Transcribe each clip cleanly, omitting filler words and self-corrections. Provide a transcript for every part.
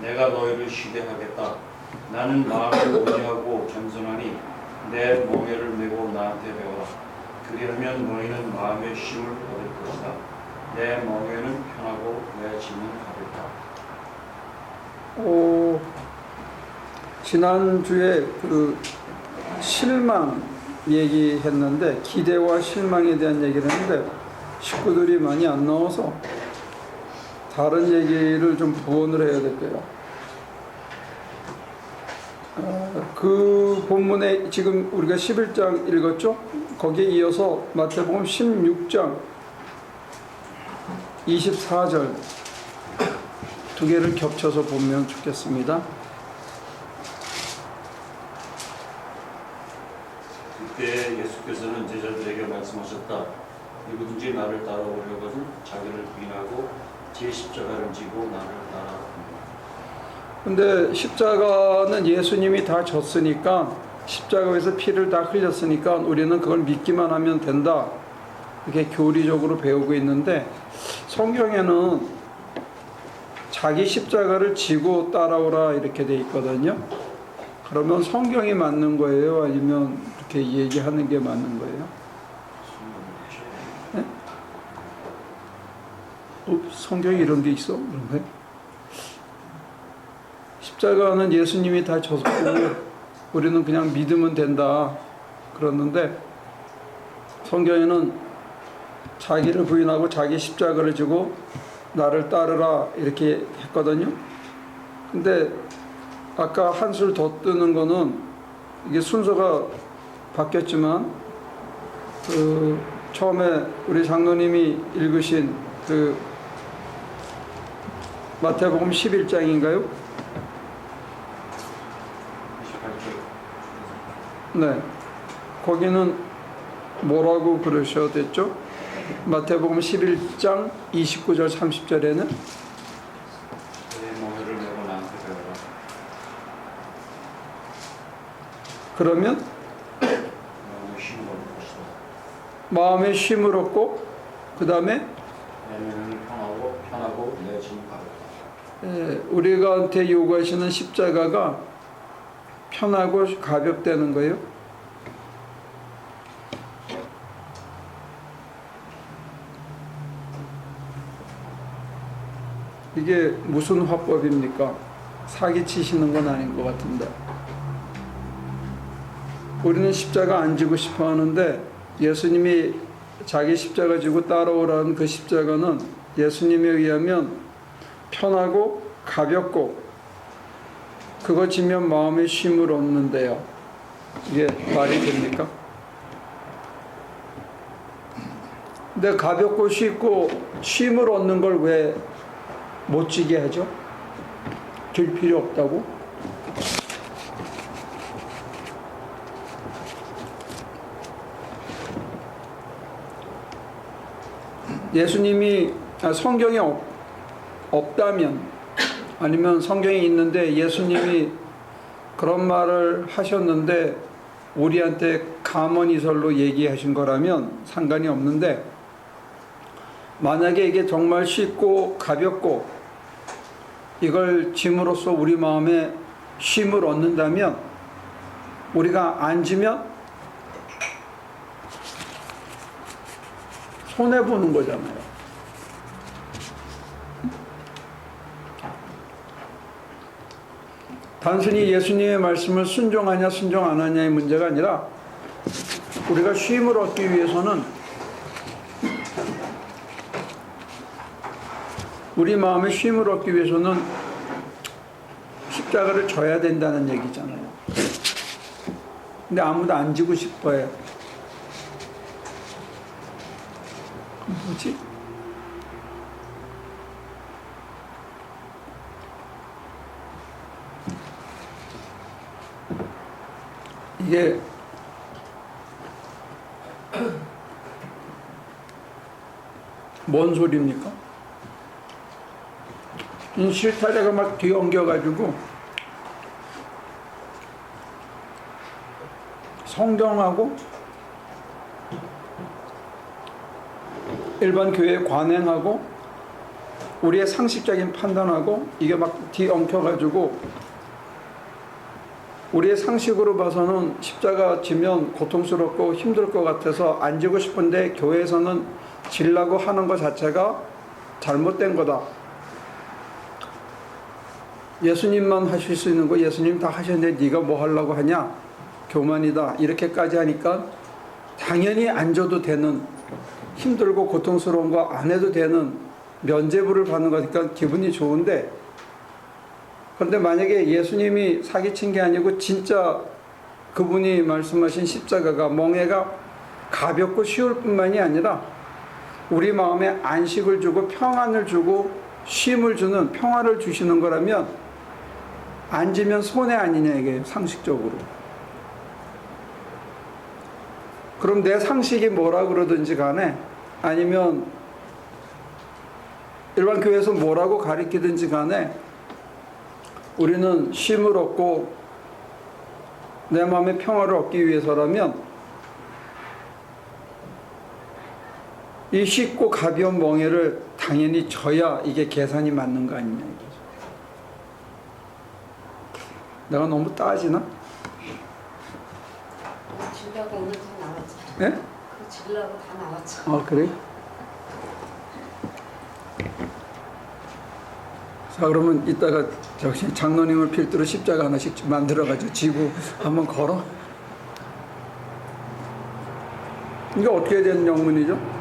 내가 너희를 쉬게 하겠다. 나는 마음이 온유하고 겸손하니 내 멍에를 메고 나한테 배워라. 그리하면 너희는 마음의 쉼을 얻을 것이다. 내 멍에는 편하고 내 짐은 가볍다. 지난주에 그 실망 얘기했는데, 기대와 실망에 대한 얘기를 했는데 식구들이 많이 안 나와서 다른 얘기를 좀 부언을 해야 될 거예요. 그 본문에 지금 우리가 11장 읽었죠? 거기에 이어서 마태복음 16장 24절 두 개를 겹쳐서 보면 좋겠습니다. 그때 예수께서는 제자들에게 말씀하셨다. 누구든지 나를 따라오려거든 자기를 부인하고 제 십자가를 지고 나를 따라옵니다. 근데 십자가는 예수님이 다 졌으니까, 십자가에서 피를 다 흘렸으니까 우리는 그걸 믿기만 하면 된다, 이렇게 교리적으로 배우고 있는데, 성경에는 자기 십자가를 지고 따라오라 이렇게 돼 있거든요. 그러면 성경이 맞는 거예요? 아니면 이렇게 얘기하는 게 맞는 거예요? 네? 성경에 이런 게 있어? 그런 거예요? 십자가는 예수님이 다 졌고 우리는 그냥 믿으면 된다 그러는데, 성경에는 자기를 부인하고 자기 십자가를 지고 나를 따르라 이렇게 했거든요. 근데 아까 한술 더 뜨는 거는, 이게 순서가 바뀌었지만 처음에 우리 장로님이 읽으신 그 마태복음 11장인가요? 네, 거기는 뭐라고 그러셔야됐죠? 마태복음 11장 29절 30절에는 내 멍에를 메고 나한테 배워라. 그러면 마음의 쉼을 얻을 것이다. 마음의 쉼을 얻고, 그 다음에 내 멍에는 편하고 내 짐은 가볍다. 우리가한테 요구하시는 십자가가 편하고 가볍다는 거예요. 이게 무슨 화법입니까? 사기 치시는 건 아닌 것 같은데. 우리는 십자가 안 지고 싶어 하는데, 예수님이 자기 십자가 지고 따라오라는 그 십자가는 예수님에 의하면 편하고 가볍고, 그거 지면 마음의 쉼을 얻는데요. 이게 말이 됩니까? 근데 가볍고 쉽고 쉼을 얻는 걸 왜 못 지게 하죠? 들 필요 없다고? 예수님이 성경에 없다면, 아니면 성경에 있는데 예수님이 그런 말을 하셨는데 우리한테 감언이설로 얘기하신 거라면 상관이 없는데, 만약에 이게 정말 쉽고 가볍고 이걸 짐으로써 우리 마음에 쉼을 얻는다면, 우리가 안 지면 손해보는 거잖아요. 단순히 예수님의 말씀을 순종하냐 순종 안 하냐의 문제가 아니라, 우리가 쉼을 얻기 위해서는 우리 마음의 쉼을 얻기 위해서는 십자가를 져야 된다는 얘기잖아요. 근데 아무도 안 지고 싶어해. 뭐지? 이게 뭔 소리입니까? 실타래가 막 뒤엉겨가지고 성경하고 일반 교회 관행하고 우리의 상식적인 판단하고 이게 막 뒤엉켜가지고 우리의 상식으로 봐서는 십자가 지면 고통스럽고 힘들 것 같아서 안 지고 싶은데 교회에서는 지려고 하는 것 자체가 잘못된 거다. 예수님만 하실 수 있는 거 예수님 다 하셨는데 네가 뭐 하려고 하냐? 교만이다. 이렇게까지 하니까 당연히 안 줘도 되는, 힘들고 고통스러운 거 안 해도 되는 면죄부를 받는 거니까 기분이 좋은데, 그런데 만약에 예수님이 사기친 게 아니고 진짜 그분이 말씀하신 십자가가 멍에가 가볍고 쉬울 뿐만이 아니라 우리 마음에 안식을 주고 평안을 주고 쉼을 주는, 평화를 주시는 거라면 앉으면 손해 아니냐, 이게 상식적으로. 그럼 내 상식이 뭐라 그러든지 간에, 아니면 일반 교회에서 뭐라고 가르치든지 간에 우리는 쉼을 얻고 내 마음의 평화를 얻기 위해서라면 이 쉽고 가벼운 멍에를 당연히 져야 이게 계산이 맞는 거 아니냐 이거죠. 내가 너무 따지나? 주려고 오늘 다 나왔죠. 예? 그 주려고 다 나왔죠. 아, 그래? 자, 그러면 이따가 저기 장로님을 필두로 십자가 하나씩 만들어가지고 지고 한번 걸어? 이게 어떻게 된 영문이죠?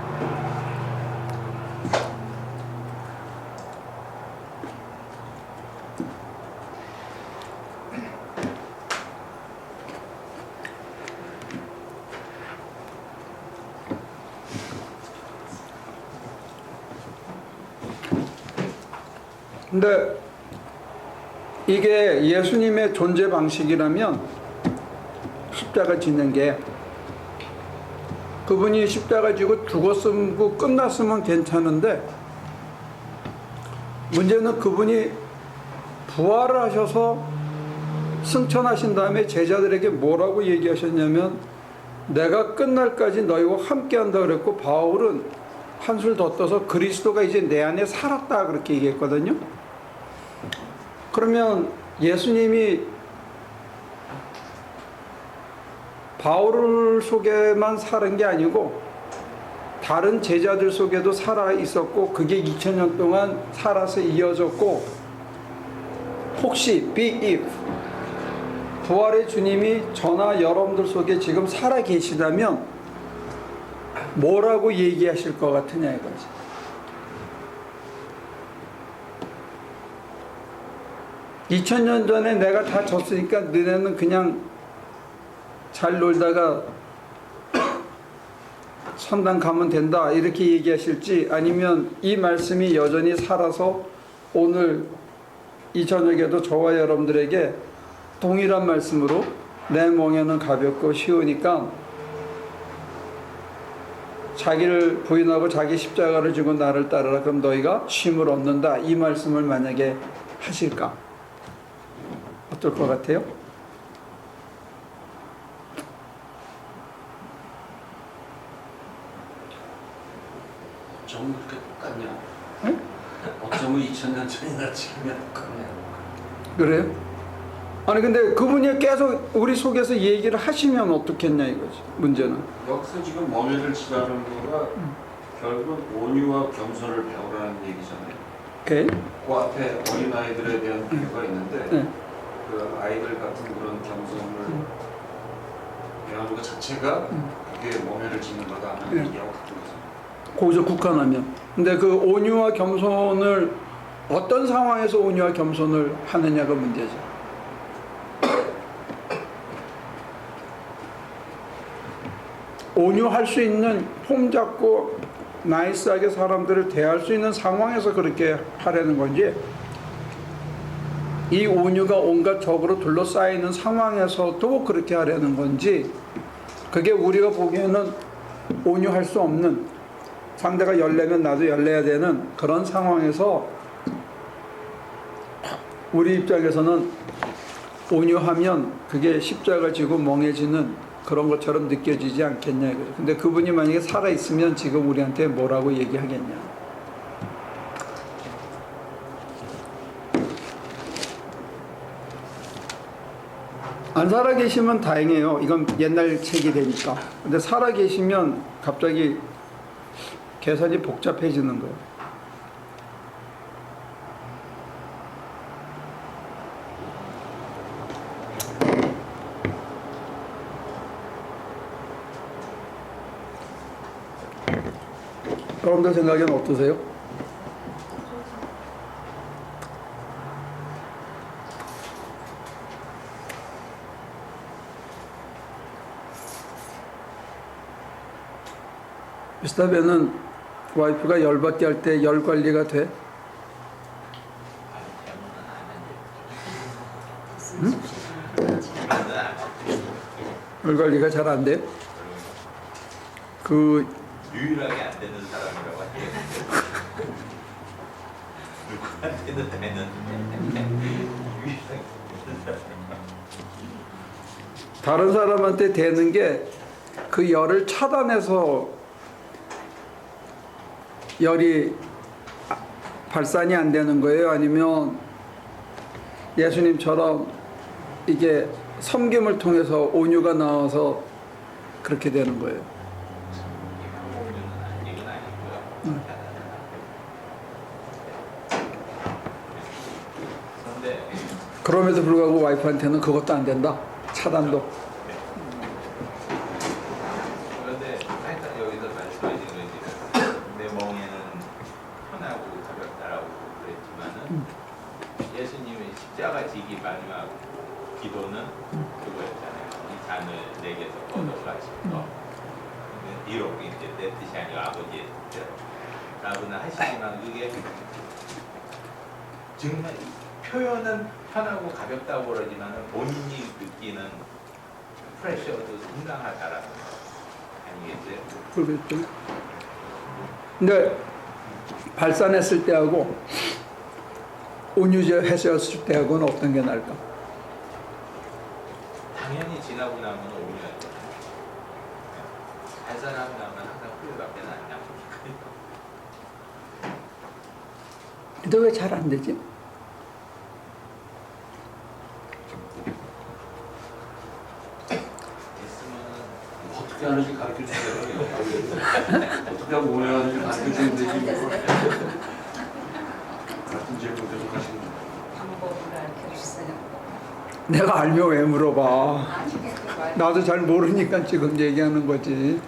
근데 이게 예수님의 존재 방식이라면 십자가 지는 게, 그분이 십자가 지고 죽었으면 끝났으면 괜찮은데 문제는 그분이 부활을 하셔서 승천하신 다음에 제자들에게 뭐라고 얘기하셨냐면 내가 끝날까지 너희와 함께한다 그랬고, 바울은 한술 더 떠서 그리스도가 이제 내 안에 살았다 그렇게 얘기했거든요. 그러면 예수님이 바울 속에만 사는 게 아니고 다른 제자들 속에도 살아 있었고, 그게 2000년 동안 살아서 이어졌고, 혹시 be if 부활의 주님이 저나 여러분들 속에 지금 살아 계시다면 뭐라고 얘기하실 것 같으냐 이거지. (2000년) 전에 내가 다 졌으니까 너네는 그냥 잘 놀다가 선당 가면 된다 이렇게 얘기하실지, 아니면 이 말씀이 여전히 살아서 오늘 이 저녁에도 저와 여러분들에게 동일한 말씀으로 내 멍에는 가볍고 쉬우니까 자기를 부인하고 자기 십자가를 지고 나를 따르라, 그럼 너희가 쉼을 얻는다, 이 말씀을 만약에 하실까? 어떨 것 같아요? 어쩌면 그렇게 똑같냐? 네? 어쩌면 2000년 전이나 지금이나 똑같냐? 그래요? 아니 근데 그분이 계속 우리 속에서 얘기를 하시면 어떻겠냐 이거지, 문제는. 여기서 지금 멍에를 치라는 거가 결국은 온유와 겸손을 배우라는 얘기잖아요. 오케이. 그 앞에 어린아이들에 대한 비유가 있는데 네. 그 아이들 같은 그런 겸손을 배우는 것 자체가 그게 멍에를 치는 거다 하는 네. 얘기하고 같은 거죠. 거기서 국한하면. 근데 그 온유와 겸손을 어떤 상황에서 온유와 겸손을 하느냐가 문제죠. 온유할 수 있는, 폼 잡고 나이스하게 사람들을 대할 수 있는 상황에서 그렇게 하려는 건지, 이 온유가 온갖 적으로 둘러싸이는 상황에서도 그렇게 하려는 건지, 그게 우리가 보기에는 온유할 수 없는, 상대가 열내면 나도 열내야 되는 그런 상황에서 우리 입장에서는 온유하면 그게 십자가 지고 멍해지는 그런 것처럼 느껴지지 않겠냐 이거죠. 근데 그분이 만약에 살아있으면 지금 우리한테 뭐라고 얘기하겠냐. 안 살아 계시면 다행이에요. 이건 옛날 책이 되니까. 근데 살아 계시면 갑자기 계산이 복잡해지는 거예요. 여러분들 생각엔 어떠세요? 비슷하면은 와이프가 열받게 할 때 열 관리가 돼? 열 관리가 잘 안 돼? 그 유일하게 안 되는 사람이라고 하죠. 누구한테는 되는데 유일하게 되는 사람. 다른 사람한테 되는 게 그 열을 차단해서 열이 발산이 안 되는 거예요? 아니면 예수님처럼 이게 섬김을 통해서 온유가 나와서 그렇게 되는 거예요? 이건 아니고요. 그런데 그럼에도 불구하고 와이프한테는 그것도 안 된다? 차단도? 그런데 하여튼 여기서 말씀하신 거지. 내 멍에는 편하고 가볍다라고 그랬지만은 예수님의 십자가 지기 마지막 기도는 그거였잖아요. 이 잔을 내게서 걷어가시고 비록 이제 내 뜻이 아니고 아버지의 뜻대로 라고는 하시지만 그게 정말 표현은 편하고 가볍다고 그러지만 본인이 느끼는 프레셔도 상당하다라는 거 아니겠어요? 그러겠죠. 근데 발산했을 때하고 온유제 해소했을 때하고는 어떤 게 나을까? 당연히 지나고 나면 오류하죠. 발산하고 나면 항상 후회밖에 안 남으니까요. 근데 왜 잘 안 되지? 됐으면은 어떻게 하는지 가르쳐 주세요. 어떻게 하면 오래 하는지 가르쳐 주면 되지. 같은 질문 계속 하시는 거예요. 방법을 알려 주세요. 내가 알면 왜 물어봐? 아니 말 나도 잘 모르니까 지금 얘기하는 거지.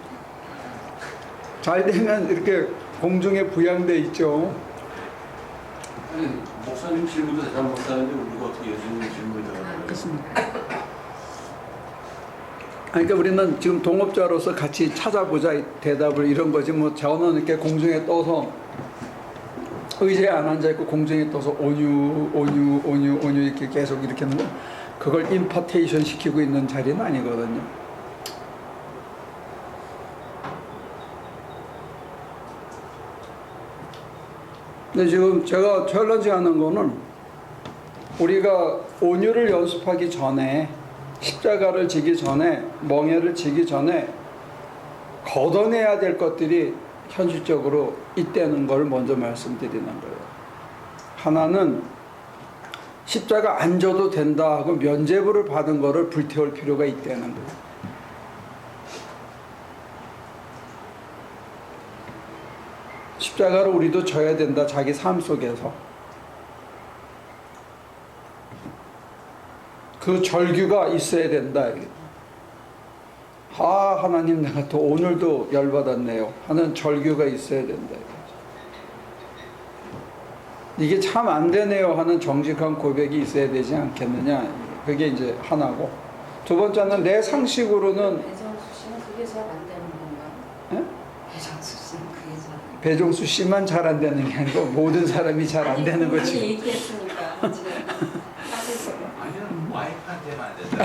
잘 되면 이렇게 공중에 부양돼 있죠. 아니, 목사님 질문도 잘 못하는데 우리가 어떻게 예수님 질문을 대답해요? 그렇습니다. 그러니까 우리는 지금 동업자로서 같이 찾아보자 대답을 이런 거지. 뭐 저는 이렇게 공중에 떠서 의자에 안 앉아 있고 공중에 떠서 온유 이렇게 계속 이렇게 하는 거, 그걸 임파테이션 시키고 있는 자리는 아니거든요. 근데 지금 제가 챌린지 하는 거는 우리가 온유를 연습하기 전에, 십자가를 지기 전에, 멍에를 지기 전에 걷어내야 될 것들이 현실적으로 있다는 걸 먼저 말씀드리는 거예요. 하나는 십자가 안 져도 된다 하고 면죄부를 받은 거를 불태울 필요가 있다는 거예요. 십자가를 우리도 져야 된다, 자기 삶 속에서. 그 절규가 있어야 된다. 아, 하나님, 내가 또 오늘도 열받았네요 하는 절규가 있어야 된다. 이게 참 안 되네요 하는 정직한 고백이 있어야 되지 않겠느냐. 그게 이제 하나고, 두 번째는 내 상식으로는, 배정수 씨는 그게 잘 안 되는 건가요? 예? 배정수 씨는 그게 잘. 배종수 씨만 잘 안 되는 게 아니고 모든 사람이 잘 안 되는 아니, 거지. 얘기했으니까 지금 따져서. 아니면 와이프한테만 안 된다.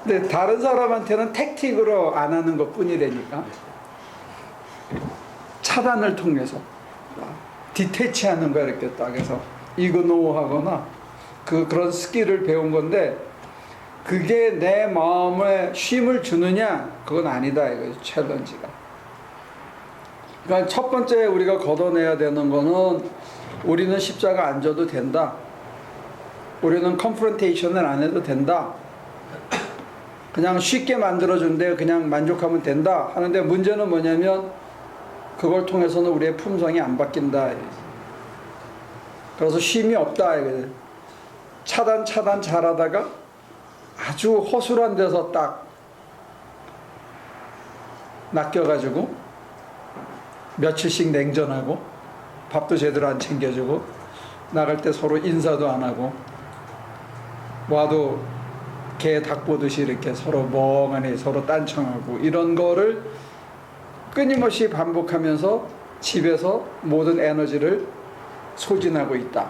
근데 다른 사람한테는 택틱으로 안 하는 것 뿐이라니까. 차단을 통해서 디태치하는 거야. 이렇게 딱 해서 이그노 하거나 그런 스킬을 배운 건데, 그게 내 마음에 쉼을 주느냐, 그건 아니다. 이거 챌린지가. 그러니까 첫 번째 우리가 걷어내야 되는 거는, 우리는 십자가 안 져도 된다. 우리는 컨프런테이션을 안 해도 된다. 그냥 쉽게 만들어준데 그냥 만족하면 된다 하는데 문제는 뭐냐면 그걸 통해서는 우리의 품성이 안 바뀐다. 그래서 쉼이 없다. 차단 잘하다가 아주 허술한 데서 딱 낚여가지고 며칠씩 냉전하고 밥도 제대로 안 챙겨주고 나갈 때 서로 인사도 안 하고 와도 개 닭 보듯이 이렇게 서로 멍하니 서로 딴청하고 이런 거를 끊임없이 반복하면서 집에서 모든 에너지를 소진하고 있다.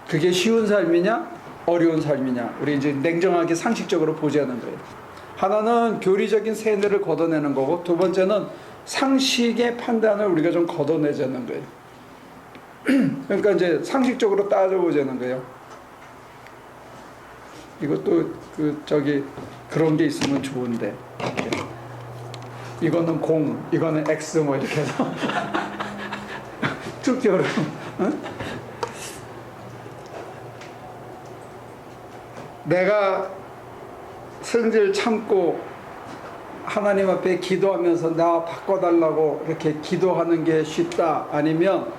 그게 쉬운 삶이냐 어려운 삶이냐 우리 이제 냉정하게 상식적으로 보자는 거예요. 하나는 교리적인 세뇌를 걷어내는 거고 두 번째는 상식의 판단을 우리가 좀 걷어내자는 거예요. 그러니까 이제 상식적으로 따져보자는 거예요. 이것도 그런 게 있으면 좋은데 이거는 공, 이거는 X 뭐 이렇게 해서 투표로 내가 승질 참고 하나님 앞에 기도하면서 나 바꿔달라고 이렇게 기도하는 게 쉽다 아니면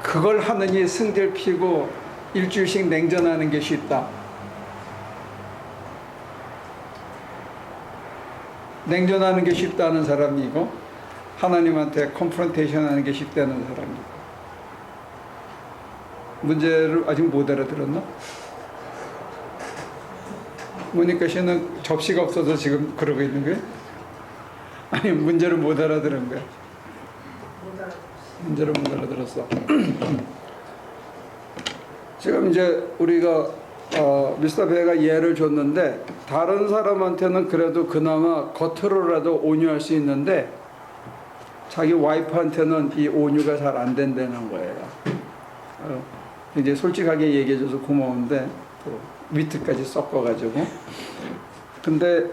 그걸 하느니 승질 피고 일주일씩 냉전하는 게 쉽다. 냉전하는 게 쉽다는 사람이고 하나님한테 컨프런테이션 하는 게 쉽다는 사람이고 문제를 아직 못 알아들었나? 모니카 씨는 접시가 없어서 지금 그러고 있는 거예요? 아니 문제를 못 알아들은 거야? 문제를 못 알아들었어. 지금 이제 우리가 미스터 베가 예를 줬는데 다른 사람한테는 그래도 그나마 겉으로라도 온유할 수 있는데 자기 와이프한테는 이 온유가 잘 안 된다는 거예요. 이제 솔직하게 얘기해줘서 고마운데 또 위트까지 섞어가지고 근데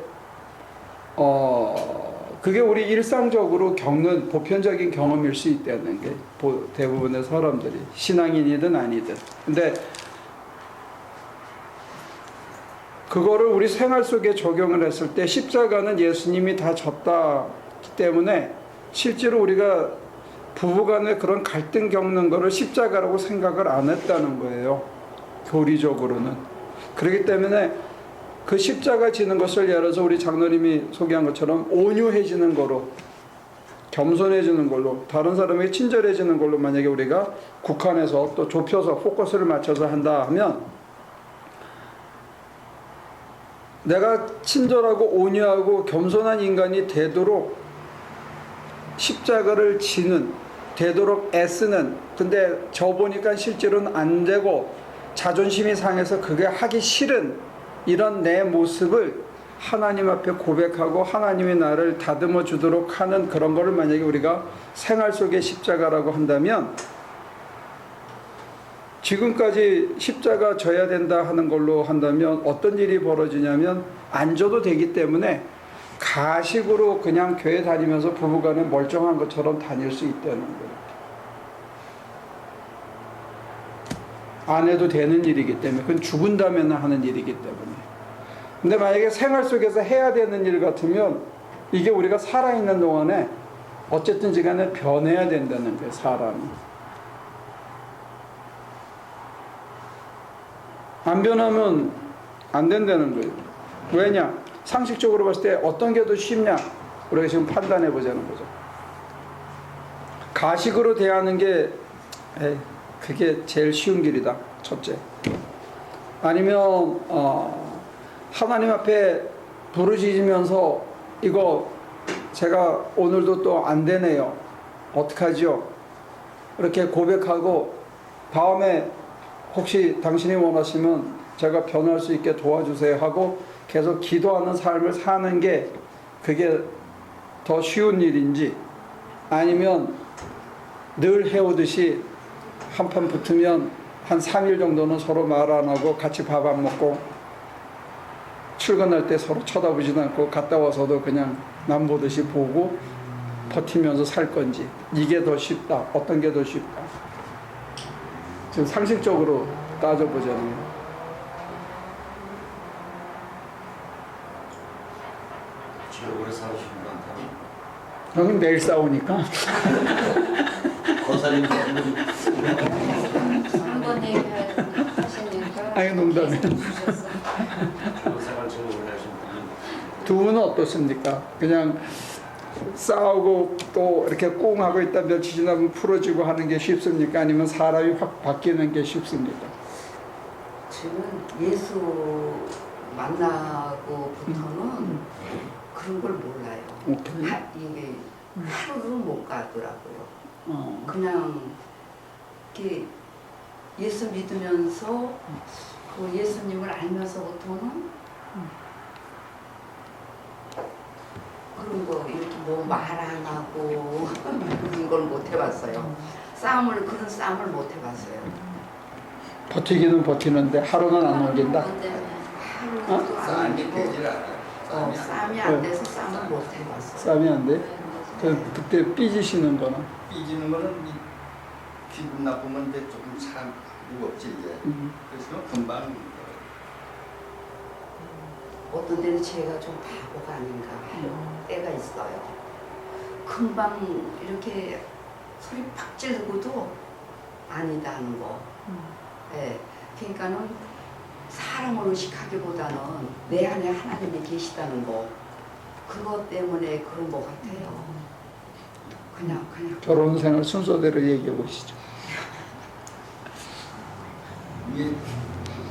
그게 우리 일상적으로 겪는 보편적인 경험일 수 있다는 게 대부분의 사람들이 신앙인이든 아니든 근데 그거를 우리 생활 속에 적용을 했을 때 십자가는 예수님이 다 졌다기 때문에 실제로 우리가 부부간에 그런 갈등 겪는 거를 십자가라고 생각을 안 했다는 거예요. 교리적으로는. 그렇기 때문에 그 십자가 지는 것을 예를 들어서 우리 장로님이 소개한 것처럼 온유해지는 거로 겸손해지는 걸로 다른 사람에게 친절해지는 걸로 만약에 우리가 국한해서 또 좁혀서 포커스를 맞춰서 한다 하면 내가 친절하고 온유하고 겸손한 인간이 되도록 십자가를 지는 되도록 애쓰는 근데 저 보니까 실제로는 안 되고 자존심이 상해서 그게 하기 싫은 이런 내 모습을 하나님 앞에 고백하고 하나님이 나를 다듬어 주도록 하는 그런 거를 만약에 우리가 생활 속의 십자가라고 한다면 지금까지 십자가 져야 된다 하는 걸로 한다면 어떤 일이 벌어지냐면 안 져도 되기 때문에 가식으로 그냥 교회 다니면서 부부간에 멀쩡한 것처럼 다닐 수 있다는 거예요. 안 해도 되는 일이기 때문에 그건 죽은 다음에는 하는 일이기 때문에 근데 만약에 생활 속에서 해야 되는 일 같으면 이게 우리가 살아있는 동안에 어쨌든 시간에 변해야 된다는 거예요. 사람이 안 변하면 안 된다는 거예요. 왜냐? 상식적으로 봤을 때 어떤 게 더 쉽냐? 우리가 지금 판단해 보자는 거죠. 가식으로 대하는 게 그게 제일 쉬운 길이다. 첫째. 아니면 하나님 앞에 부르짖으면서 이거 제가 오늘도 또 안 되네요. 어떡하지요? 이렇게 고백하고 다음에 혹시 당신이 원하시면 제가 변할 수 있게 도와주세요 하고 계속 기도하는 삶을 사는 게 그게 더 쉬운 일인지 아니면 늘 해오듯이 한판 붙으면 한 3일 정도는 서로 말 안 하고 같이 밥 안 먹고 출근할 때 서로 쳐다보지도 않고 갔다 와서도 그냥 남 보듯이 보고 버티면서 살 건지 이게 더 쉽다. 어떤 게 더 쉽다. 지금 상식적으로 따져보자면. 제일 오래 사시는 분한테는 형은 매일 싸우니까. 거사님 한번 얘기하시니까 아니, 농담이에요. 주셨어. 생활 제일 오래 하신 분이 두 분은 어떻습니까? 그냥 싸우고 또 이렇게 꽁 하고 있다 며칠 지나면 풀어지고 하는 게 쉽습니까? 아니면 사람이 확 바뀌는 게 쉽습니까? 저는 예수 만나고부터는 그런 걸 몰라요. 오케이. 이게 하루를 못 가더라고요. 어. 그냥 이렇게 예수 믿으면서 그 예수님을 알면서부터는 그런 거 이렇게 뭐 말 안 하고 그런 걸 못 해봤어요. 그런 싸움을 못 해봤어요. 버티기는 버티는데 하루는 안 넘긴다. 근데 하루도 안 싸움이 되고 되질 않아요. 싸움이 안 돼서 싸움을 못 해봤어요. 싸움이 안 돼? 그때 삐지시는 거는. 삐지는 거는 이 기분 나쁘면 이제 조금 참 무겁지 이제. 그래서 금방 어떤 때는 제가 좀 바보가 아닌가 할 때가 있어요. 금방 이렇게 소리 팍 지르고도 아니다는 거. 예. 그러니까는 사람을 의식하기보다는 내 안에 하나님이 계시다는 거. 그것 때문에 그런 것 같아요. 그냥. 결혼 생활 순서대로 얘기해 보시죠. 이게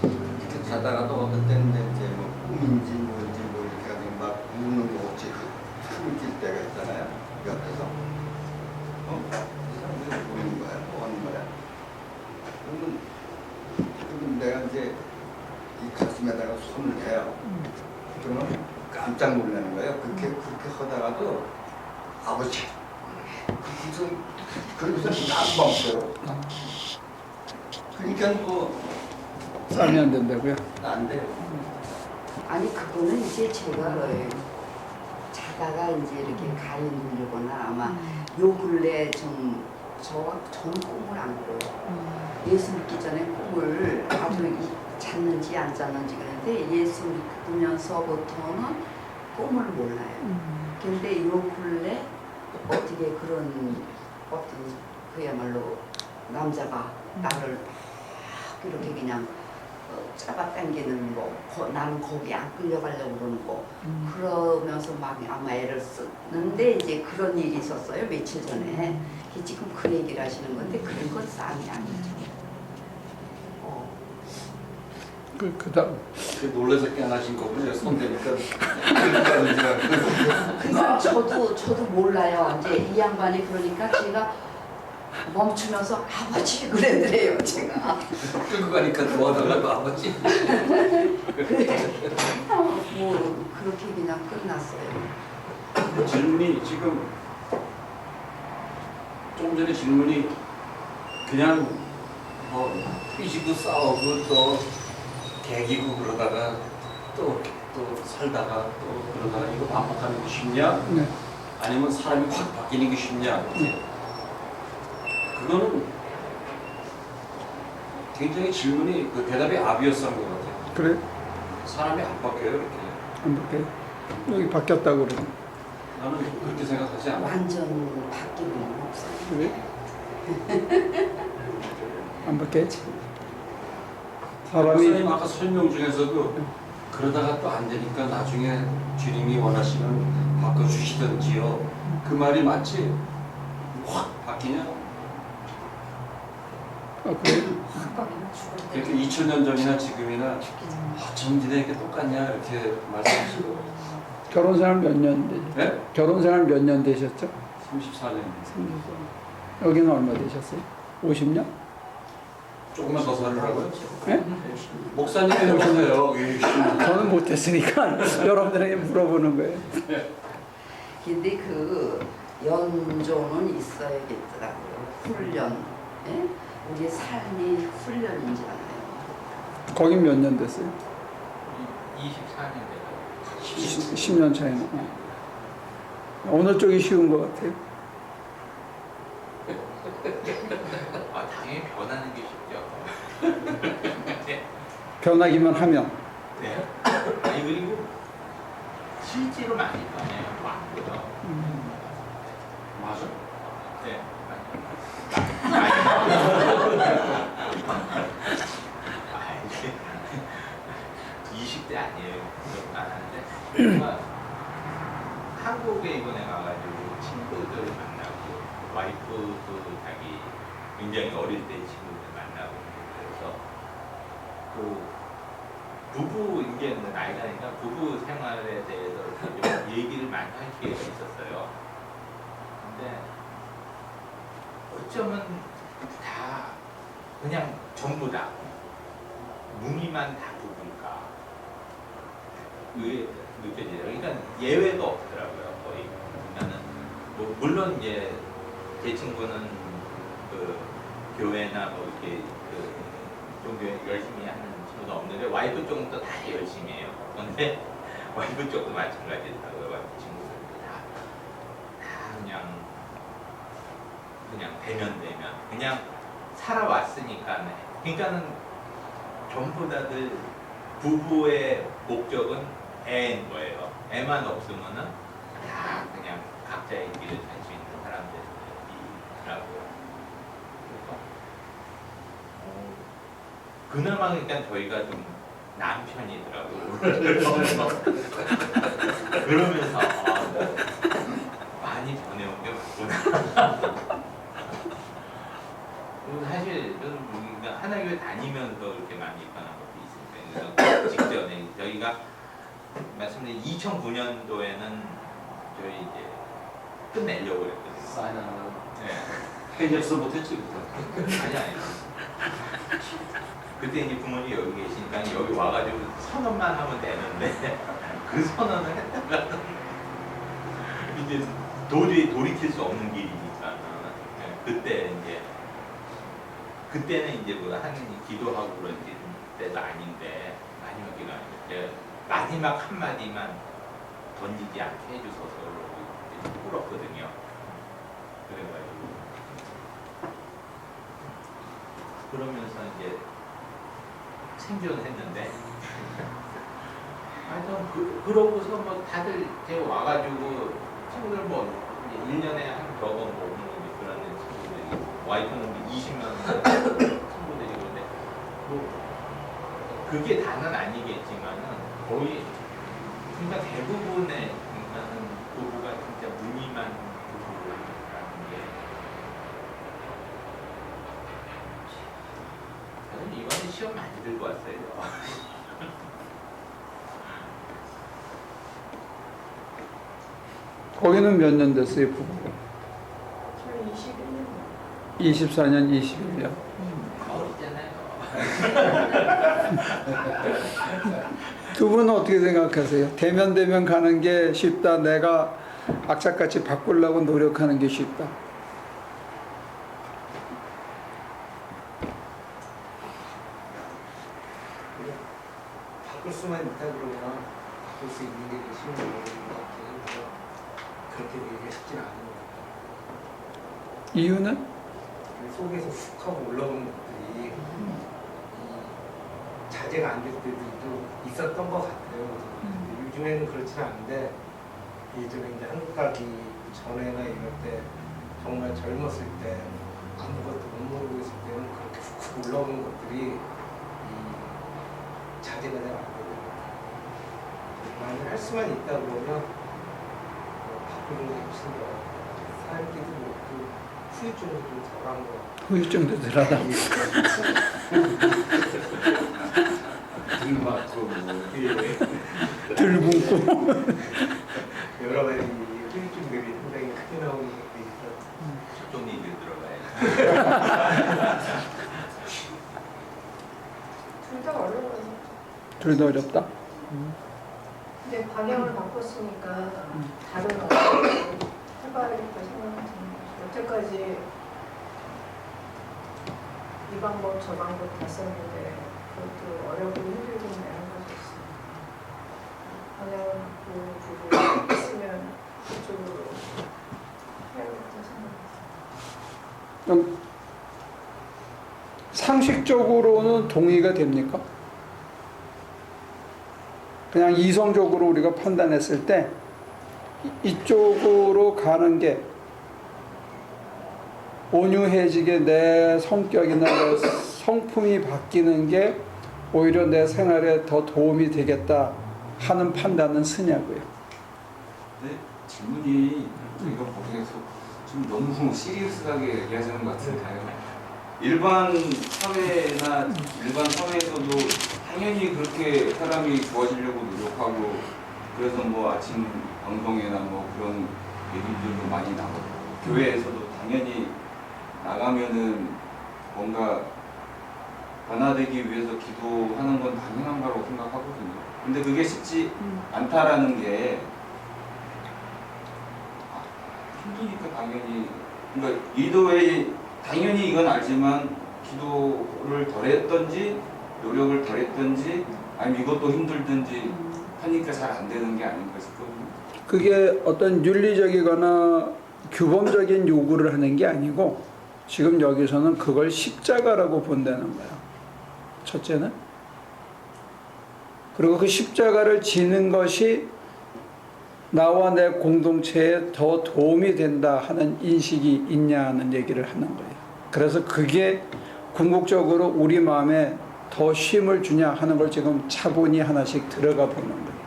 이렇게 자다가도 어떤 때는 이제 뭐 꿈인지 뭔지 뭐 이렇게 가지고 막 우는 거 없이 흐느낄 때가 있잖아요. 옆에서 이 사람들이 보이는 거야, 뭐 하는 거야. 그러면 내가 이제 이 가슴에다가 손을 대요. 그러면 깜짝 놀라는 거예요. 그렇게 하다가도 아버지 그러고서 안 멈춰요. 그러니까 뭐 싸움이 안 된다고요? 안 돼요. 아니 그거는 이제 제가 자다가 이제 이렇게 가위 누르거나 아마 요 근래 저는 꿈을 안 꿔요. 예수 믿기 전에 꿈을 아주 잤는지 안 잤는지 그런데 예수 믿으면서부터는 꿈을 몰라요. 근데 요 근래 어떻게 그런 어떤 그야말로 남자가 나를 막 이렇게 그냥 잡아당기는 거, 나는 거기 안 끌려가려고 그러는 거, 그러면서 막 아마 애를 쓰는데 이제 그런 일이 있었어요 며칠 전에. 지금 그 얘기를 하시는 건데 그런 건 싸움이 아니죠. 그다음 놀라서 깨어나신 거군요. 손 대니까. 그러니까 저도 몰라요. 이제 이 양반이 그러니까 제가 멈추면서 아버지 그랬더래요 제가. 끌고 가니까 도와달라고 아버지. 뭐 그렇게 그냥 끝났어요. 질문이 지금 조금 전에 질문이 그냥 뭐 삐지고 싸우고 또 개기고 그러다가 또 살다가 또 그러다가 이거 반복하는 게 쉽냐? 네. 아니면 사람이 확 바뀌는 게 쉽냐? 그거는 굉장히 질문이 그 대답이 아비어스한 것 같아요. 그래? 사람이 안 바뀌어요 이렇게. 안 바뀌어요? 여기 바뀌었다고 그러네. 나는 그렇게 생각하지 않아. 완전 바뀌는 건 없어요. 그래? 안 바뀌었지? 목사님 사람이 아까 설명 중에서도 그러다가 또 안 되니까 나중에 주님이 원하시면 바꿔주시던지요. 그 말이 맞지? 확 바뀌냐? 그래? 그러니까 2000년 전이나 지금이나 천지대 이렇게 똑같냐 이렇게 말씀하시고. 결혼 생활 몇 년 되셨죠? 네? 결혼 생활 몇 년 되셨죠? 34년. 여기는 얼마 되셨어요? 50년? 조금만 더 살으라고요? 네? 목사님이 오셨네요. 저는 못했으니까 여러분들에게 물어보는 거예요. 근데 그 연조는 있어야겠더라고요. 훈련. 예? 우리 삶이 훈련인잖아요. 거긴 몇 년 됐어요? 24년 돼요. 10년 차이는. 어느 쪽이 쉬운 것 같아요? 당연히 변하는 게 쉽죠. 변하기만 하면. 네. 아니 그리고 실제로 많이 변해요. 왔고요. 맞아. 네. 많이. 아, 이게 20대 아니에요. 그것도 안 하는데 정말 한국에 이번에 가가지고 친구들 만나고 와이프도 자기 굉장히 어릴 때 친구들 만나고 그래서 그 부부 이제 나이가 니까 부부 생활에 대해서 좀 얘기를 많이 할 기회가 있었어요. 근데 어쩌면 다 그냥 전부 다 무늬만 다 부부일까 그게 느껴져요. 그러니까 예외가 없더라고요. 거의. 그러니까는 뭐 물론 이제 제 친구는 그 교회나 뭐 이렇게 그 종교에 열심히 하는 친구도 없는데 와이프 쪽도 다 열심히 해요. 그런데 와이프 쪽도 마찬가지더라고요. 와이프 친구들도 다 그냥 되면 그냥 살아왔으니까. 그러니까는 전부 다들 부부의 목적은 애인 거예요. 애만 없으면은 다 그냥 각자의 길을 갈 수 있는 사람들이라고요. 그래서 그나마 그러니까 저희가 좀 남편이더라고요. 그러면서 많이 변해온 게 맞구나. 그리고 사실 우리가 하나교회 다니면서 이렇게 많이 변한 것도 있으니까. 그래서 직전에 저희가 말씀드린 2009년도에는 저희 이제 끝내려고 그랬거든요. 사인하는 네. 해적서 못했지 그때. 아니. 그때 이제 부모님이 여기 계시니까 여기 와가지고 선언만 하면 되는데 그 선언을 했다가 이제 도저히 돌이킬 수 없는 길이니까 그때는 이제 뭐 하느님 기도하고 그런 때도 아닌데 마지막 한마디만 던지지 않게 해주셔서 울었거든요. 그래가지고 그러면서 이제 생존했는데 하여튼 그러고서 뭐 다들 제가 와가지고 친구들 뭐 1년에 한 몇 번 오는 그런 친구들이 와이프는 20만 친구들이 그런데 뭐 그게 다는 아니겠지만은 거의 그러니까 대부분의 그러니까는 부부가 진짜 무늬만 부부라는 게 저는 이번에 시험 많이 들고 왔어요. 거기는 몇 년 됐어요, 부부가? 저는 21년. 24년, 21년. 두 분은 어떻게 생각하세요? 대면 가는 게 쉽다. 내가 악착같이 바꾸려고 노력하는 게 쉽다. 바꿀 수만 있다 그러면 바꿀 수 있는 게 쉬운 것 같아요. 그래서 그렇게 되기가 쉽진 않은 것 같아요. 이유는? 그 속에서 훅 하고 올라오는 것들이 이 자제가 안 될 때도 있었던 것 같아요. 근데 요즘에는 그렇지 않은데 예전에 이제 한국 가기 전에나 이럴 때 정말 젊었을 때 아무것도 못 모르고 있을 때는 그렇게 훅 올라오는 것들이 이 자제가 잘 안 되는 것 같아요. 만약 할 수만 있다 그러면 바꾸는 게 훨씬 더 살기도 좋고 후유증도 좀 덜한 것 같아요. 후유증도 덜하다. 등 맞고 뭐. 들 붓고. 여러 가지 후유증들이 굉장히 크게 나오는 것도 있어서 좀 얘기를 들어봐야지. 둘 다 어려워서. 둘 다 어렵다. 근데 방향을 바꿨으니까 다른 어려움을 해봐야겠다 생각이 드는 거죠. 여태까지 이 방법 저 방법 다 썼는데 그것도 어렵고 힘들긴 매한 거였어요. 방향을 바꾸고 부분 했으면 그쪽으로 해야겠다 생각했어요. 그럼 상식적으로는 동의가 됩니까? 그냥 이성적으로 우리가 판단했을 때 이쪽으로 가는 게 온유해지게 내 성격이나 내 성품이 바뀌는 게 오히려 내 생활에 더 도움이 되겠다 하는 판단은 쓰냐고요. 네, 질문이 저희가 보기에서 좀 너무 시리어스하게 얘기하시는 것 같은데요. 일반 사회에서도 당연히 그렇게 사람이 좋아지려고 노력하고 그래서 뭐 아침 방송이나 뭐 그런 얘기들도 많이 나오고 교회에서도 당연히 나가면은 뭔가 변화되기 위해서 기도하는 건 당연한 거라고 생각하거든요. 근데 그게 쉽지 않다라는 게 힘드니까 당연히 그러니까 기도에 당연히 이건 알지만 기도를 덜 했던지 노력을 덜 했던지 아니면 이것도 힘들든지 하니까 잘 안 되는 게 아닌가 싶거든요. 그게 어떤 윤리적이거나 규범적인 요구를 하는 게 아니고 지금 여기서는 그걸 십자가라고 본다는 거예요. 첫째는. 그리고 그 십자가를 지는 것이 나와 내 공동체에 더 도움이 된다 하는 인식이 있냐는 얘기를 하는 거예요. 그래서 그게 궁극적으로 우리 마음에 더 쉼을 주냐 하는 걸 지금 차분히 하나씩 들어가 보는 거예요.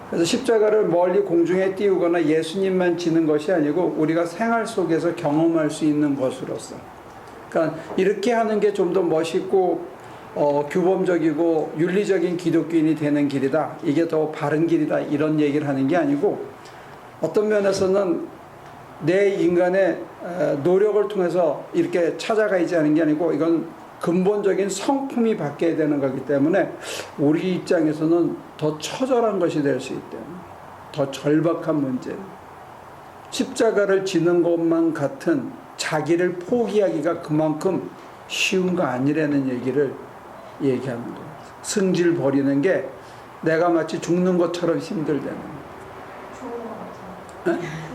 그래서 십자가를 멀리 공중에 띄우거나 예수님만 지는 것이 아니고 우리가 생활 속에서 경험할 수 있는 것으로서, 그러니까 이렇게 하는 게 좀 더 멋있고 규범적이고 윤리적인 기독교인이 되는 길이다, 이게 더 바른 길이다, 이런 얘기를 하는 게 아니고 어떤 면에서는 내 인간의 노력을 통해서 이렇게 찾아가지 않은 게 아니고 이건 근본적인 성품이 바뀌어야 되는 거기 때문에 우리 입장에서는 더 처절한 것이 될 수 있다. 더 절박한 문제. 십자가를 지는 것만 같은 자기를 포기하기가 그만큼 쉬운 거 아니라는 얘기를 얘기하는 거예요. 승질 버리는 게 내가 마치 죽는 것처럼 힘들다는 거예요. 좋은 것 같아요.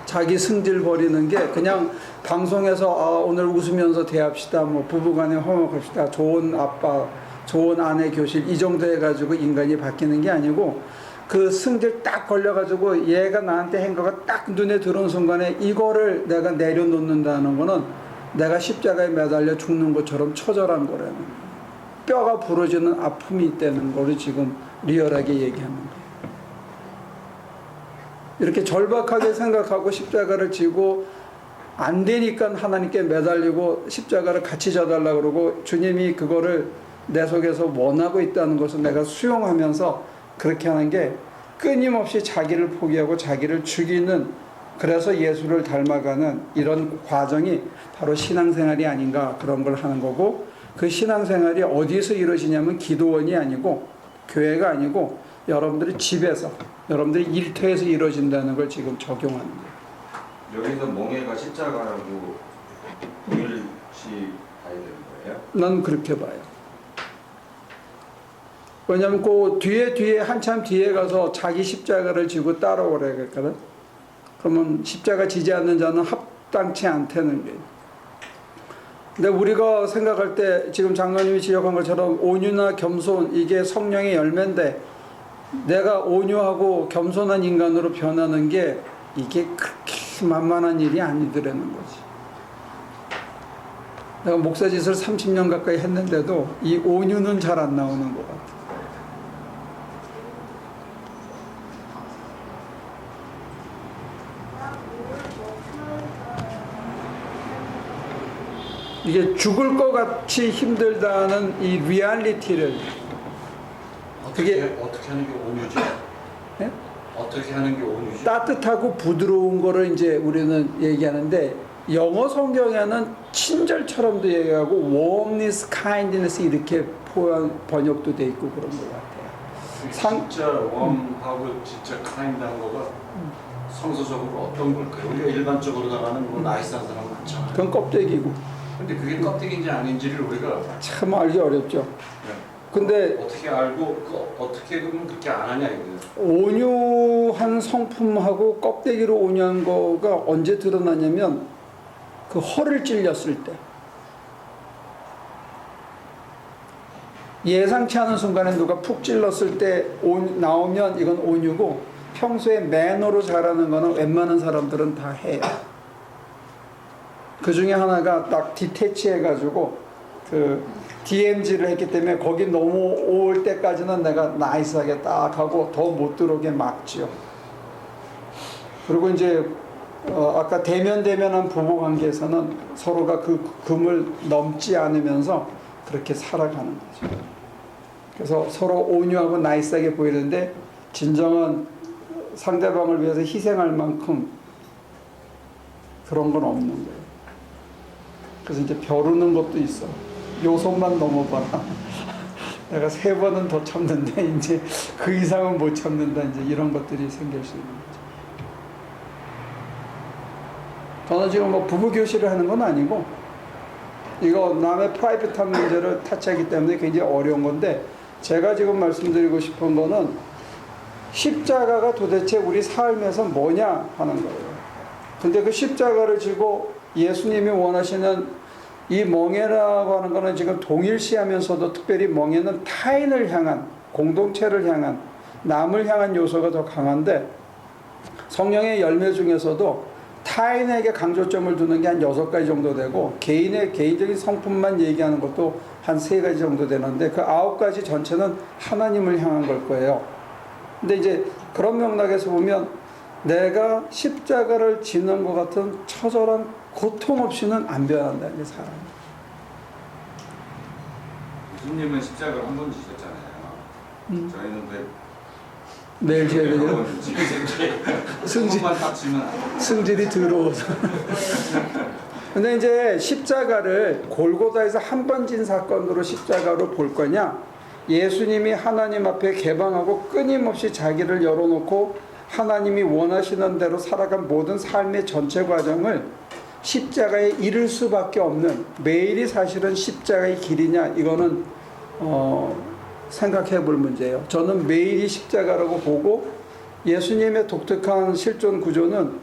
자기 승질 버리는 게 그냥 방송에서 오늘 웃으면서 대합시다, 뭐 부부간에 화목합시다, 좋은 아빠, 좋은 아내 교실, 이 정도 해가지고 인간이 바뀌는 게 아니고 그 승질 딱 걸려가지고 얘가 나한테 한 거가 딱 눈에 들어온 순간에 이거를 내가 내려놓는다는 거는 내가 십자가에 매달려 죽는 것처럼 처절한 거라는 거예요. 뼈가 부러지는 아픔이 있다는 거를 지금 리얼하게 얘기하는 거예요. 이렇게 절박하게 생각하고 십자가를 지고 안 되니까 하나님께 매달리고 십자가를 같이 져달라고 그러고 주님이 그거를 내 속에서 원하고 있다는 것을 내가 수용하면서 그렇게 하는 게 끊임없이 자기를 포기하고 자기를 죽이는, 그래서 예수를 닮아가는 이런 과정이 바로 신앙생활이 아닌가, 그런 걸 하는 거고, 그 신앙생활이 어디서 이루어지냐면 기도원이 아니고 교회가 아니고 여러분들이 집에서, 여러분들이 일터에서 이루어진다는 걸 지금 적용하는 거예요. 여기서 멍해가 십자가라고 동일시 봐야 되는 거예요? 난 그렇게 봐요. 왜냐하면 그 뒤에 한참 뒤에 가서 자기 십자가를 지고 따라오라 그랬거든. 그러면 십자가 지지 않는 자는 합당치 않다는 거예요. 근데 우리가 생각할 때 지금 장로님이 지적한 것처럼 온유나 겸손, 이게 성령의 열매인데 내가 온유하고 겸손한 인간으로 변하는 게 이게 그렇게 만만한 일이 아니더라는 거지. 내가 목사 짓을 30년 가까이 했는데도 이 온유는 잘 안 나오는 것 같아. 이게 죽을 것 같이 힘들다는 이 리얼리티를, 그게 어떻게 하는 게 온유지? 예? 어떻게 하는 게 온유지? 따뜻하고 부드러운 거를 이제 우리는 얘기하는데 영어 성경에는 친절처럼도 얘기하고 warmness, kindness 이렇게 번역도 돼 있고 그런 것 같아요. 진짜 웜하고 진짜 카인드한 거가 성서적으로 어떤 걸까요? 우리가 일반적으로 나가는 뭐 나이스한 사람 많잖아요. 그건 껍데기고. 근데 그게 껍데기인지 아닌지를 우리가 참 알기 어렵죠. 근데 어떻게 알고 어떻게 그러면 그렇게 안 하냐 이거예요. 온유한 성품하고 껍데기로 온유한 거가 언제 드러나냐면 그 허를 찔렸을 때. 예상치 않은 순간에 누가 푹 찔렀을 때 나오면 이건 온유고, 평소에 매너로 잘하는 거는 웬만한 사람들은 다 해요. 그 중에 하나가 딱 디태치 해가지고 그 DMZ를 했기 때문에 거기 넘어올 때까지는 내가 나이스하게 딱 하고 더 못 들어오게 막지요. 그리고 이제 아까 대면한 부부 관계에서는 서로가 그 금을 넘지 않으면서 그렇게 살아가는 거죠. 그래서 서로 온유하고 나이스하게 보이는데 진정한 상대방을 위해서 희생할 만큼 그런 건 없는 거예요. 그래서 이제 벼르는 것도 있어. 요 손만 넘어봐라. 내가 3번은 더 참는데 이제 그 이상은 못 참는다. 이제 이런 것들이 생길 수 있는 거죠. 저는 지금 뭐 부부 교실을 하는 건 아니고, 이거 남의 프라이빗한 문제를 타치하기 때문에 굉장히 어려운 건데, 제가 지금 말씀드리고 싶은 거는 십자가가 도대체 우리 삶에서 뭐냐 하는 거예요. 근데 그 십자가를 지고 예수님이 원하시는 이 멍에라고 하는 거는 지금 동일시하면서도 특별히 멍에는 타인을 향한, 공동체를 향한, 남을 향한 요소가 더 강한데, 성령의 열매 중에서도 타인에게 강조점을 두는 게 한 6가지 정도 되고, 개인적인 성품만 얘기하는 것도 한 3가지 정도 되는데, 그 9가지 전체는 하나님을 향한 걸 거예요. 근데 이제 그런 맥락에서 보면 내가 십자가를 지는 것 같은 처절한 고통 없이는 안 변한다, 이제 사람이. 예수님은 십자가를 한 번 지셨잖아요. 저희는 왜 매일 지어야 되냐? 승질만 딱 지면 안 돼요. 승질이 더러워서. 근데 이제 십자가를 골고다에서 한 번 진 사건으로 십자가로 볼 거냐, 예수님이 하나님 앞에 개방하고 끊임없이 자기를 열어놓고 하나님이 원하시는 대로 살아간 모든 삶의 전체 과정을 십자가에 이를 수밖에 없는, 매일이 사실은 십자가의 길이냐, 이거는 생각해 볼 문제예요. 저는 매일이 십자가라고 보고, 예수님의 독특한 실존 구조는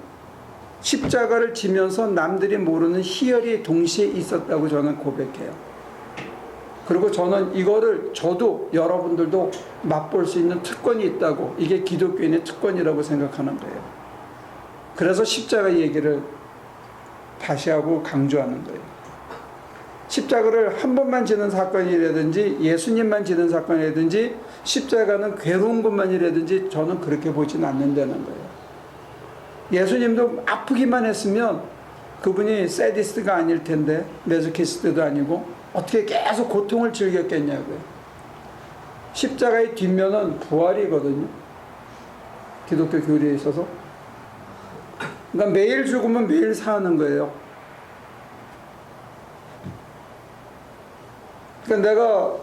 십자가를 지면서 남들이 모르는 희열이 동시에 있었다고 저는 고백해요. 그리고 저는 이거를 저도 여러분들도 맛볼 수 있는 특권이 있다고, 이게 기독교인의 특권이라고 생각하는 거예요. 그래서 십자가 얘기를 다시 하고 강조하는 거예요. 십자가를 한 번만 지는 사건이라든지 예수님만 지는 사건이라든지 십자가는 괴로운 것만이라든지 저는 그렇게 보지는 않는다는 거예요. 예수님도 아프기만 했으면 그분이 세디스트가 아닐 텐데, 메소키스트도 아니고 어떻게 계속 고통을 즐겼겠냐고요. 십자가의 뒷면은 부활이거든요, 기독교 교리에 있어서. 그러니까 매일 죽으면 매일 사는 거예요. 그러니까 내가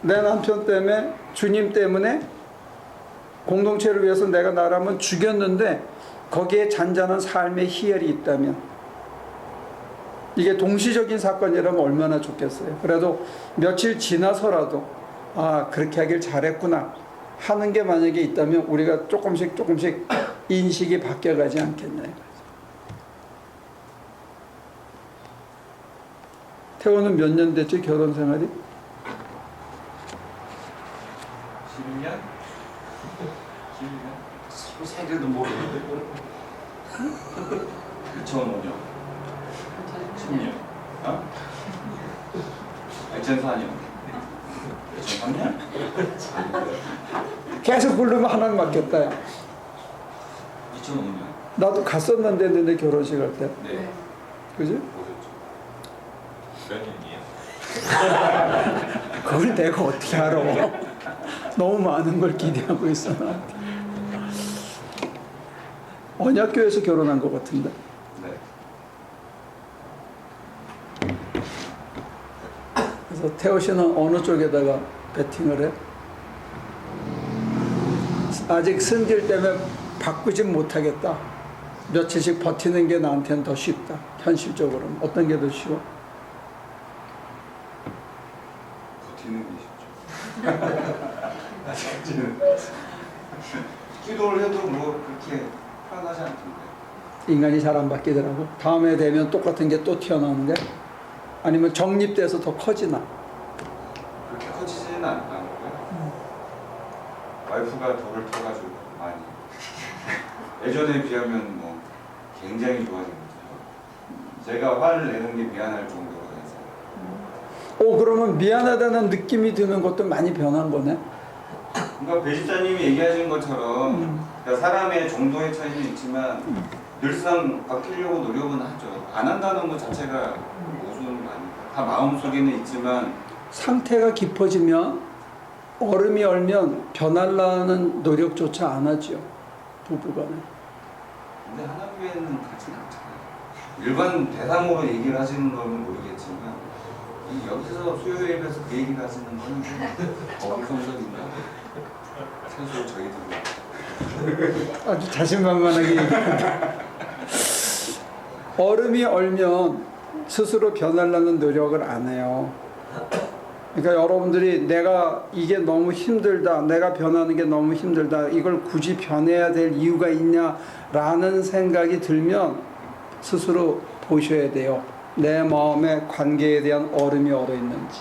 내 남편 때문에, 주님 때문에, 공동체를 위해서 내가 나를 한번 죽였는데 거기에 잔잔한 삶의 희열이 있다면, 이게 동시적인 사건이라면 얼마나 좋겠어요. 그래도 며칠 지나서라도 아, 그렇게 하길 잘했구나 하는 게 만약에 있다면 우리가 조금씩 인식이 바뀌어가지 않겠냐. 태호는 몇 년 됐지, 결혼 생활이? 12년? 12년? 세대도 모르는데 2005년 10년 2004년 2003년 계속 부르면 하나는 맞겠다. 2005년 나도 갔었는데 내 결혼식 할 때. 네. 그지? 몇 년이에요? 그걸 내가 어떻게 알아? 너무 많은 걸 기대하고 있어. 언약교회에서 결혼한 것 같은데. 네. 그래서 태호 씨는 어느 쪽에다가 베팅을 해? 아직 승질 때문에 바꾸진 못하겠다. 며칠씩 버티는 게 나한테는 더 쉽다. 현실적으로는 어떤 게 더 쉬워? 버티는 게 쉽죠. 기도를 해도 뭐 그렇게 편하지 않던데. 인간이 잘 안 바뀌더라고. 다음에 되면 똑같은 게 또 튀어나오는 게, 아니면 정립돼서 더 커지나? 그렇게 커지지는 많이는 안 나오고요. 와이프가 돌을 터가지고 많이. 예전에 비하면 뭐 굉장히 좋아진 거죠. 제가 화를 내는 게 미안할 정도로 해서. 그러면 미안하다는 느낌이 드는 것도 많이 변한 거네. 그러니까 배 집사님이 얘기하신 것처럼 그러니까 사람의 정도의 차이는 있지만 늘상 바뀌려고 노력은 하죠. 안 한다는 것 자체가 모순은 아니고 다 마음속에는 있지만 상태가 깊어지면 얼음이 얼면 변하려는 노력조차 안 하죠. 부부간에. 근데 하나교회는 그렇진 않잖아요. 일반 대상으로 얘기를 하시는 거는 모르겠지만 이 여기서 수요 예배에서 그 얘기를 하시는 거는 어불성설인가? 사실 저희들 아주 자신만만하게 얘기합니다. 얼음이 얼면 스스로 변하려는 노력을 안 해요. 그러니까 여러분들이 내가 이게 너무 힘들다, 내가 변하는 게 너무 힘들다, 이걸 굳이 변해야 될 이유가 있냐라는 생각이 들면 스스로 보셔야 돼요. 내 마음의 관계에 대한 얼음이 얼어 있는지.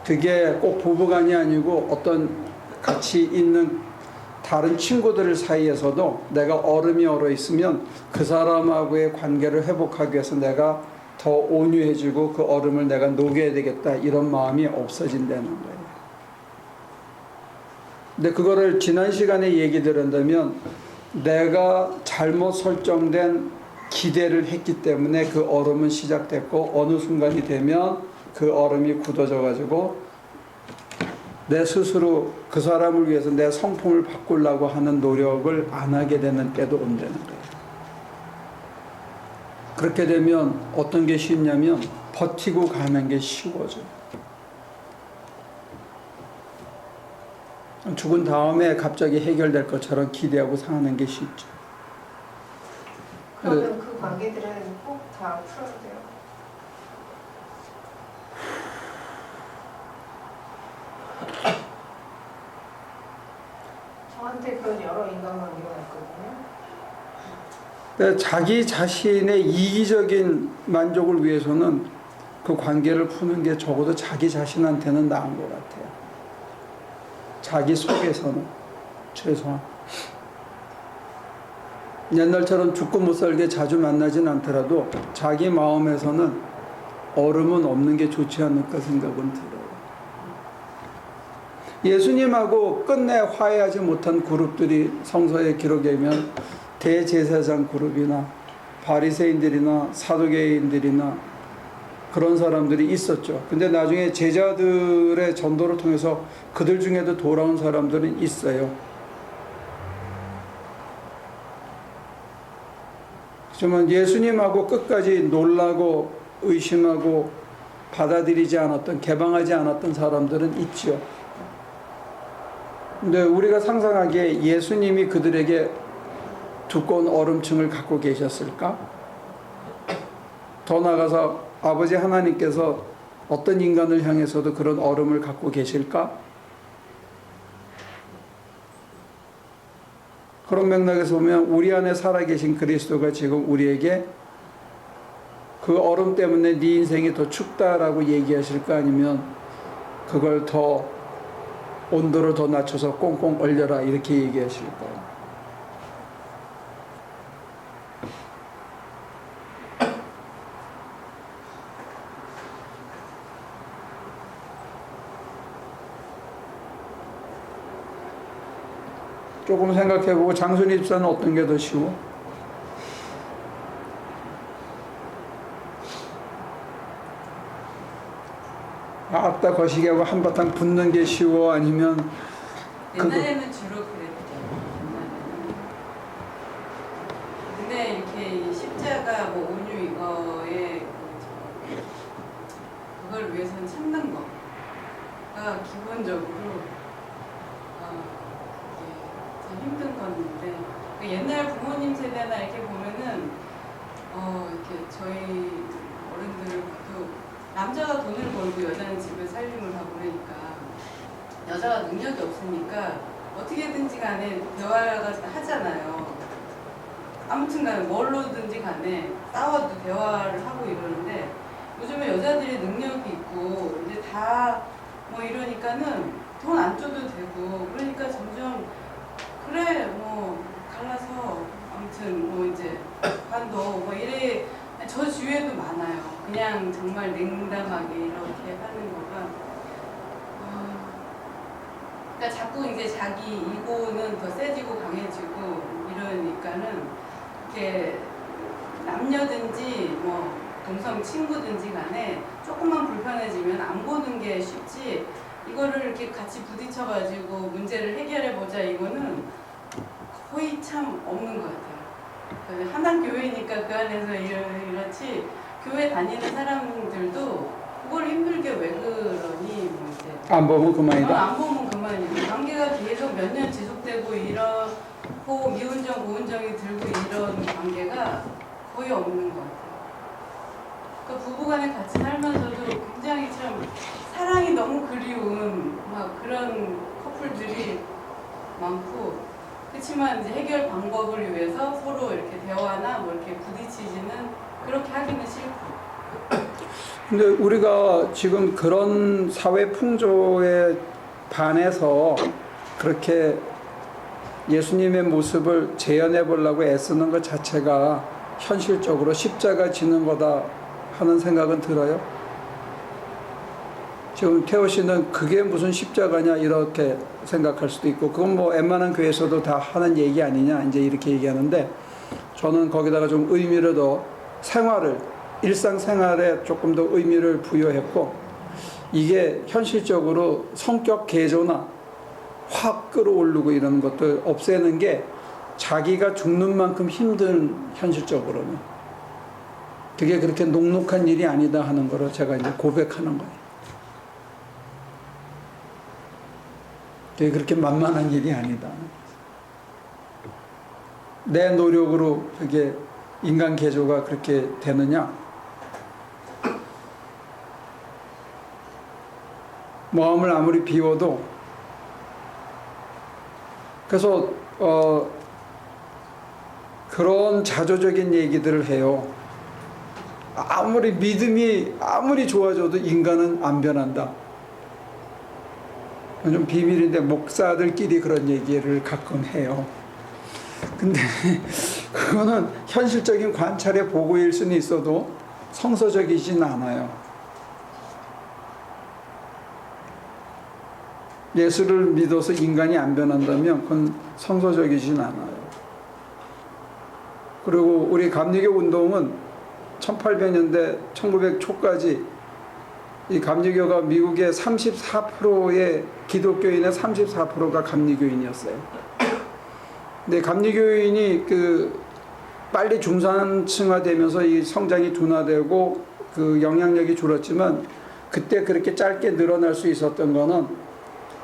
그게 꼭 부부간이 아니고 어떤 같이 있는 다른 친구들 사이에서도 내가 얼음이 얼어 있으면 그 사람하고의 관계를 회복하기 위해서 내가 더 온유해지고 그 얼음을 내가 녹여야 되겠다 이런 마음이 없어진다는 거예요. 근데 그거를 지난 시간에 얘기 들었다면 내가 잘못 설정된 기대를 했기 때문에 그 얼음은 시작됐고 어느 순간이 되면 그 얼음이 굳어져 가지고 내 스스로 그 사람을 위해서 내 성품을 바꾸려고 하는 노력을 안 하게 되는 때도 온다는 거예요. 그렇게 되면 어떤 게 쉽냐면 버티고 가는 게 쉬워져요. 죽은 다음에 갑자기 해결될 것처럼 기대하고 사는 게 쉽죠. 그러면 그 관계들은 꼭 다 풀어야 돼요. 저한테 그런 여러 인간관계가 있거든요. 자기 자신의 이기적인 만족을 위해서는 그 관계를 푸는 게 적어도 자기 자신한테는 나은 것 같아요. 자기 속에서는 최소한. 옛날처럼 죽고 못 살게 자주 만나진 않더라도 자기 마음에서는 얼음은 없는 게 좋지 않을까 생각은 들어요. 예수님하고 끝내 화해하지 못한 그룹들이 성서에 기록되면 대제사장 그룹이나 바리새인들이나 사두개인들이나 그런 사람들이 있었죠. 근데 나중에 제자들의 전도를 통해서 그들 중에도 돌아온 사람들은 있어요. 하지만 예수님하고 끝까지 놀라고 의심하고 받아들이지 않았던, 개방하지 않았던 사람들은 있죠. 근데 우리가 상상하기에 예수님이 그들에게 두꺼운 얼음층을 갖고 계셨을까? 더 나아가서 아버지 하나님께서 어떤 인간을 향해서도 그런 얼음을 갖고 계실까? 그런 맥락에서 보면 우리 안에 살아계신 그리스도가 지금 우리에게 그 얼음 때문에 네 인생이 더 춥다라고 얘기하실까? 아니면 그걸 더 온도를 더 낮춰서 꽁꽁 얼려라 이렇게 얘기하실까요? 조금 생각해보고 장순이 집사는 어떤 게 더 쉬워? 아따 거시기하고 한바탕 붙는 게 쉬워? 아니면 옛날에는 주로 그랬죠. 근데 이렇게 이 십자가 뭐 온유 이거에 그걸 위해서는 참는 거가 기본적으로 힘든 건데 옛날 부모님 세대나 이렇게 보면은 이렇게 저희 어른들을 봐도 남자가 돈을 벌고 여자는 집에 살림을 하고 그러니까 여자가 능력이 없으니까 어떻게든지 간에 대화가 하잖아요. 아무튼 간에 뭘로든지 간에 싸워도 대화를 하고 이러는데 요즘에 여자들이 능력이 있고 이제 다 뭐 이러니까는 돈 안 줘도 되고 그러니까 점점 그래 뭐 갈라서 아무튼 뭐 이제 관도 뭐 이래 저 주위에도 많아요. 그냥 정말 냉담하게 이렇게 하는 거가 그러니까 자꾸 이제 자기 이고는 더 세지고 강해지고 이러니까는 이렇게 남녀든지 뭐 동성 친구든지 간에 조금만 불편해지면 안 보는 게 쉽지 이거를 이렇게 같이 부딪혀가지고 문제를 해결해보자 이거는 거의 참 없는 것 같아요. 하나 교회니까 그 안에서 이렇지 교회 다니는 사람들도 그걸 힘들게 왜 그러니 뭐 이제 안 보면 그만이다. 안 보면 그만이고 관계가 계속 몇 년 지속되고 이러고 미운정 고운정이 들고 이런 관계가 거의 없는 것 같아요. 그 부부간에 같이 살면서도 굉장히 참 사랑이 너무 그리운 막 그런 커플들이 많고 그렇지만 이제 해결 방법을 위해서 서로 이렇게 대화나 뭐 이렇게 부딪히지는 그렇게 하기는 싫고. 근데 우리가 지금 그런 사회 풍조에 반해서 그렇게 예수님의 모습을 재현해 보려고 애쓰는 것 자체가 현실적으로 십자가 지는 거다 하는 생각은 들어요. 지금 태호 씨는 그게 무슨 십자가냐 이렇게 생각할 수도 있고 그건 뭐 웬만한 교회에서도 다 하는 얘기 아니냐 이제 이렇게 얘기하는데 저는 거기다가 좀 의미를 더 생활을 일상생활에 조금 더 의미를 부여했고 이게 현실적으로 성격 개조나 확 끌어오르고 이런 것들 없애는 게 자기가 죽는 만큼 힘든 현실적으로는 그게 그렇게 녹록한 일이 아니다 하는 거를 제가 이제 고백하는 거예요. 그게 그렇게 만만한 일이 아니다. 내 노력으로 그게 인간 개조가 그렇게 되느냐? 마음을 아무리 비워도 그래서 그런 자조적인 얘기들을 해요. 아무리 믿음이 아무리 좋아져도 인간은 안 변한다. 좀 비밀인데 목사들끼리 그런 얘기를 가끔 해요. 근데 그거는 현실적인 관찰의 보고일 수는 있어도 성서적이진 않아요. 예수를 믿어서 인간이 안 변한다면 그건 성서적이진 않아요. 그리고 우리 감리교 운동은 1800년대 1900 초까지 이 감리교가 미국의 34%의 기독교인의 34%가 감리교인이었어요. 근데 감리교인이 빨리 중산층화되면서 이 성장이 둔화되고 그 영향력이 줄었지만 그때 그렇게 짧게 늘어날 수 있었던 거는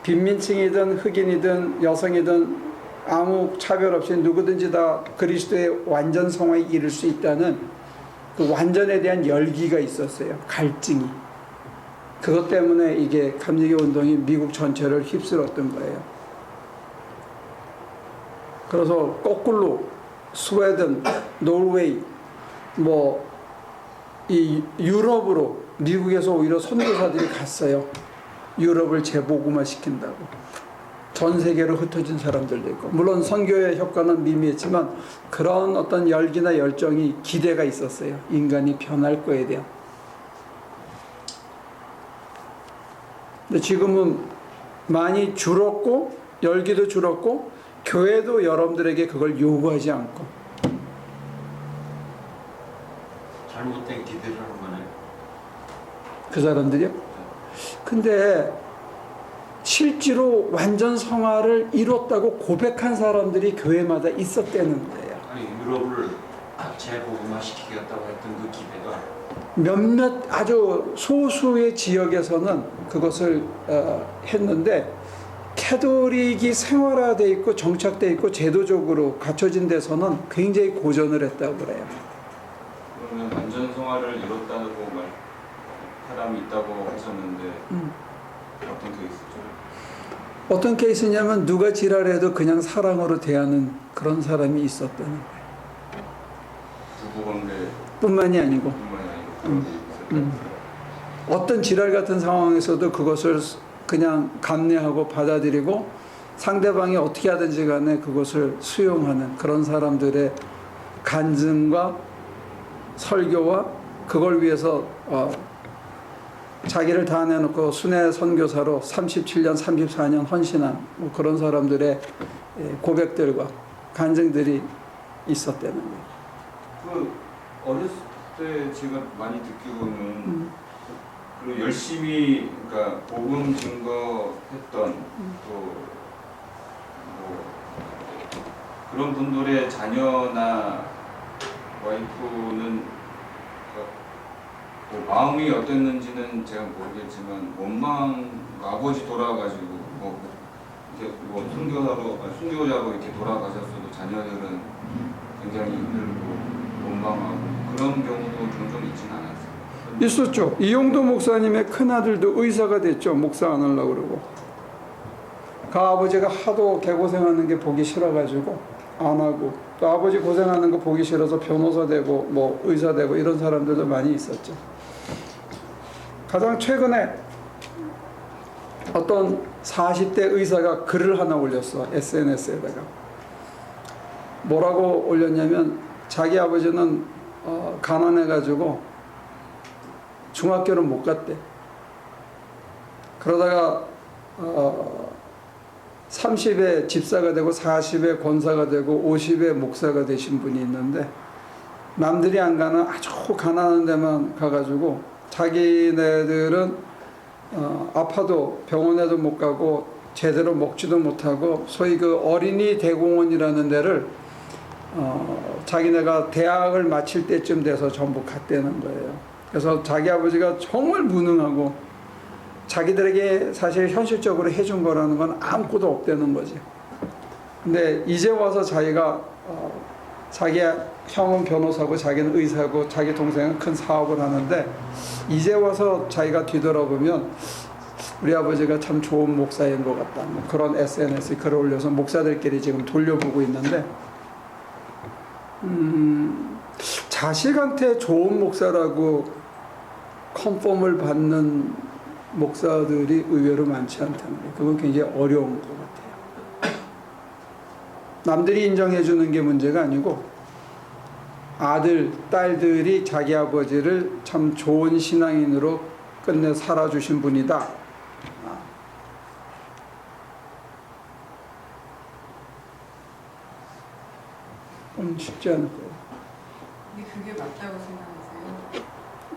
빈민층이든 흑인이든 여성이든 아무 차별 없이 누구든지 다 그리스도의 완전 성화에 이를 수 있다는 그 완전에 대한 열기가 있었어요. 갈증이. 그것 때문에 이게 감리교 운동이 미국 전체를 휩쓸었던 거예요. 그래서 거꾸로 스웨덴, 노르웨이, 이 유럽으로 미국에서 오히려 선교사들이 갔어요. 유럽을 재복음화 시킨다고. 전 세계로 흩어진 사람들도 있고. 물론 선교의 효과는 미미했지만 그런 어떤 열기나 열정이 기대가 있었어요. 인간이 변할 거에 대한. 근데 지금은 많이 줄었고 열기도 줄었고 교회도 여러분들에게 그걸 요구하지 않고 잘못된 기대를 하는 거네요. 그 사람들이요? 근데 실제로 완전 성화를 이뤘다고 고백한 사람들이 교회마다 있었다는 거예요. 아니 유럽을 재복음화 시키겠다고 했던 그 기대가 몇몇 아주 소수의 지역에서는 그것을 했는데 캐톨릭이 생활화되어 있고 정착되어 있고 제도적으로 갖춰진 데서는 굉장히 고전을 했다고 그래요. 그러면 완전 성화를 이뤘다고 말 사람이 있다고 하셨는데 어떤 케이스죠? 어떤 케이스냐면 누가 지랄해도 그냥 사랑으로 대하는 그런 사람이 있었다는 거예요. 부부관계 뿐만이 아니고 뿐만이 아니고 그런 게 있어요. 어떤 지랄 같은 상황에서도 그것을 그냥 감내하고 받아들이고 상대방이 어떻게 하든지 간에 그것을 수용하는 그런 사람들의 간증과 설교와 그걸 위해서 자기를 다 내놓고 순회 선교사로 37년, 34년 헌신한 뭐 그런 사람들의 고백들과 간증들이 있었다는 거예요. 그 어렸을 때 제가 많이 듣기로는 그 열심히 그러니까 복음 증거했던 또 뭐 그런 분들의 자녀나 와이프는 뭐 마음이 어땠는지는 제가 모르겠지만 원망 아버지 돌아가지고 뭐 이렇게 뭐 순교자로 이렇게 돌아가셨어도 자녀들은 굉장히 힘들고 원망하고 그런 경우도 종종 있진 않았어요. 있었죠. 이용도 목사님의 큰아들도 의사가 됐죠. 목사 안 하려고 그러고. 그 아버지가 하도 개고생하는 게 보기 싫어가지고 안 하고, 또 아버지 고생하는 거 보기 싫어서 변호사 되고 뭐 의사 되고 이런 사람들도 많이 있었죠. 가장 최근에 어떤 40대 의사가 글을 하나 올렸어. SNS에다가. 뭐라고 올렸냐면 자기 아버지는 가난해가지고 중학교를 못 갔대. 그러다가 30에 집사가 되고 40에 권사가 되고 50에 목사가 되신 분이 있는데 남들이 안 가는 아주 가난한 데만 가가지고 자기네들은 아파도 병원에도 못 가고 제대로 먹지도 못하고 소위 그 어린이 대공원이라는 데를 자기네가 대학을 마칠 때쯤 돼서 전부 갔다는 거예요. 그래서 자기 아버지가 정말 무능하고 자기들에게 사실 현실적으로 해준 거라는 건 아무것도 없다는 거지. 근데 이제 와서 자기가 자기 형은 변호사고 자기는 의사고 자기 동생은 큰 사업을 하는데 이제 와서 자기가 뒤돌아보면 우리 아버지가 참 좋은 목사인 것 같다. 뭐 그런 SNS에 글을 올려서 목사들끼리 지금 돌려보고 있는데 자식한테 좋은 목사라고 컨펌을 받는 목사들이 의외로 많지 않다는 게 그건 굉장히 어려운 것 같아요. 남들이 인정해 주는 게 문제가 아니고 아들, 딸들이 자기 아버지를 참 좋은 신앙인으로 끝내 살아주신 분이다. 쉽지 않을 거예요. 근데 그게 맞다고 생각하세요?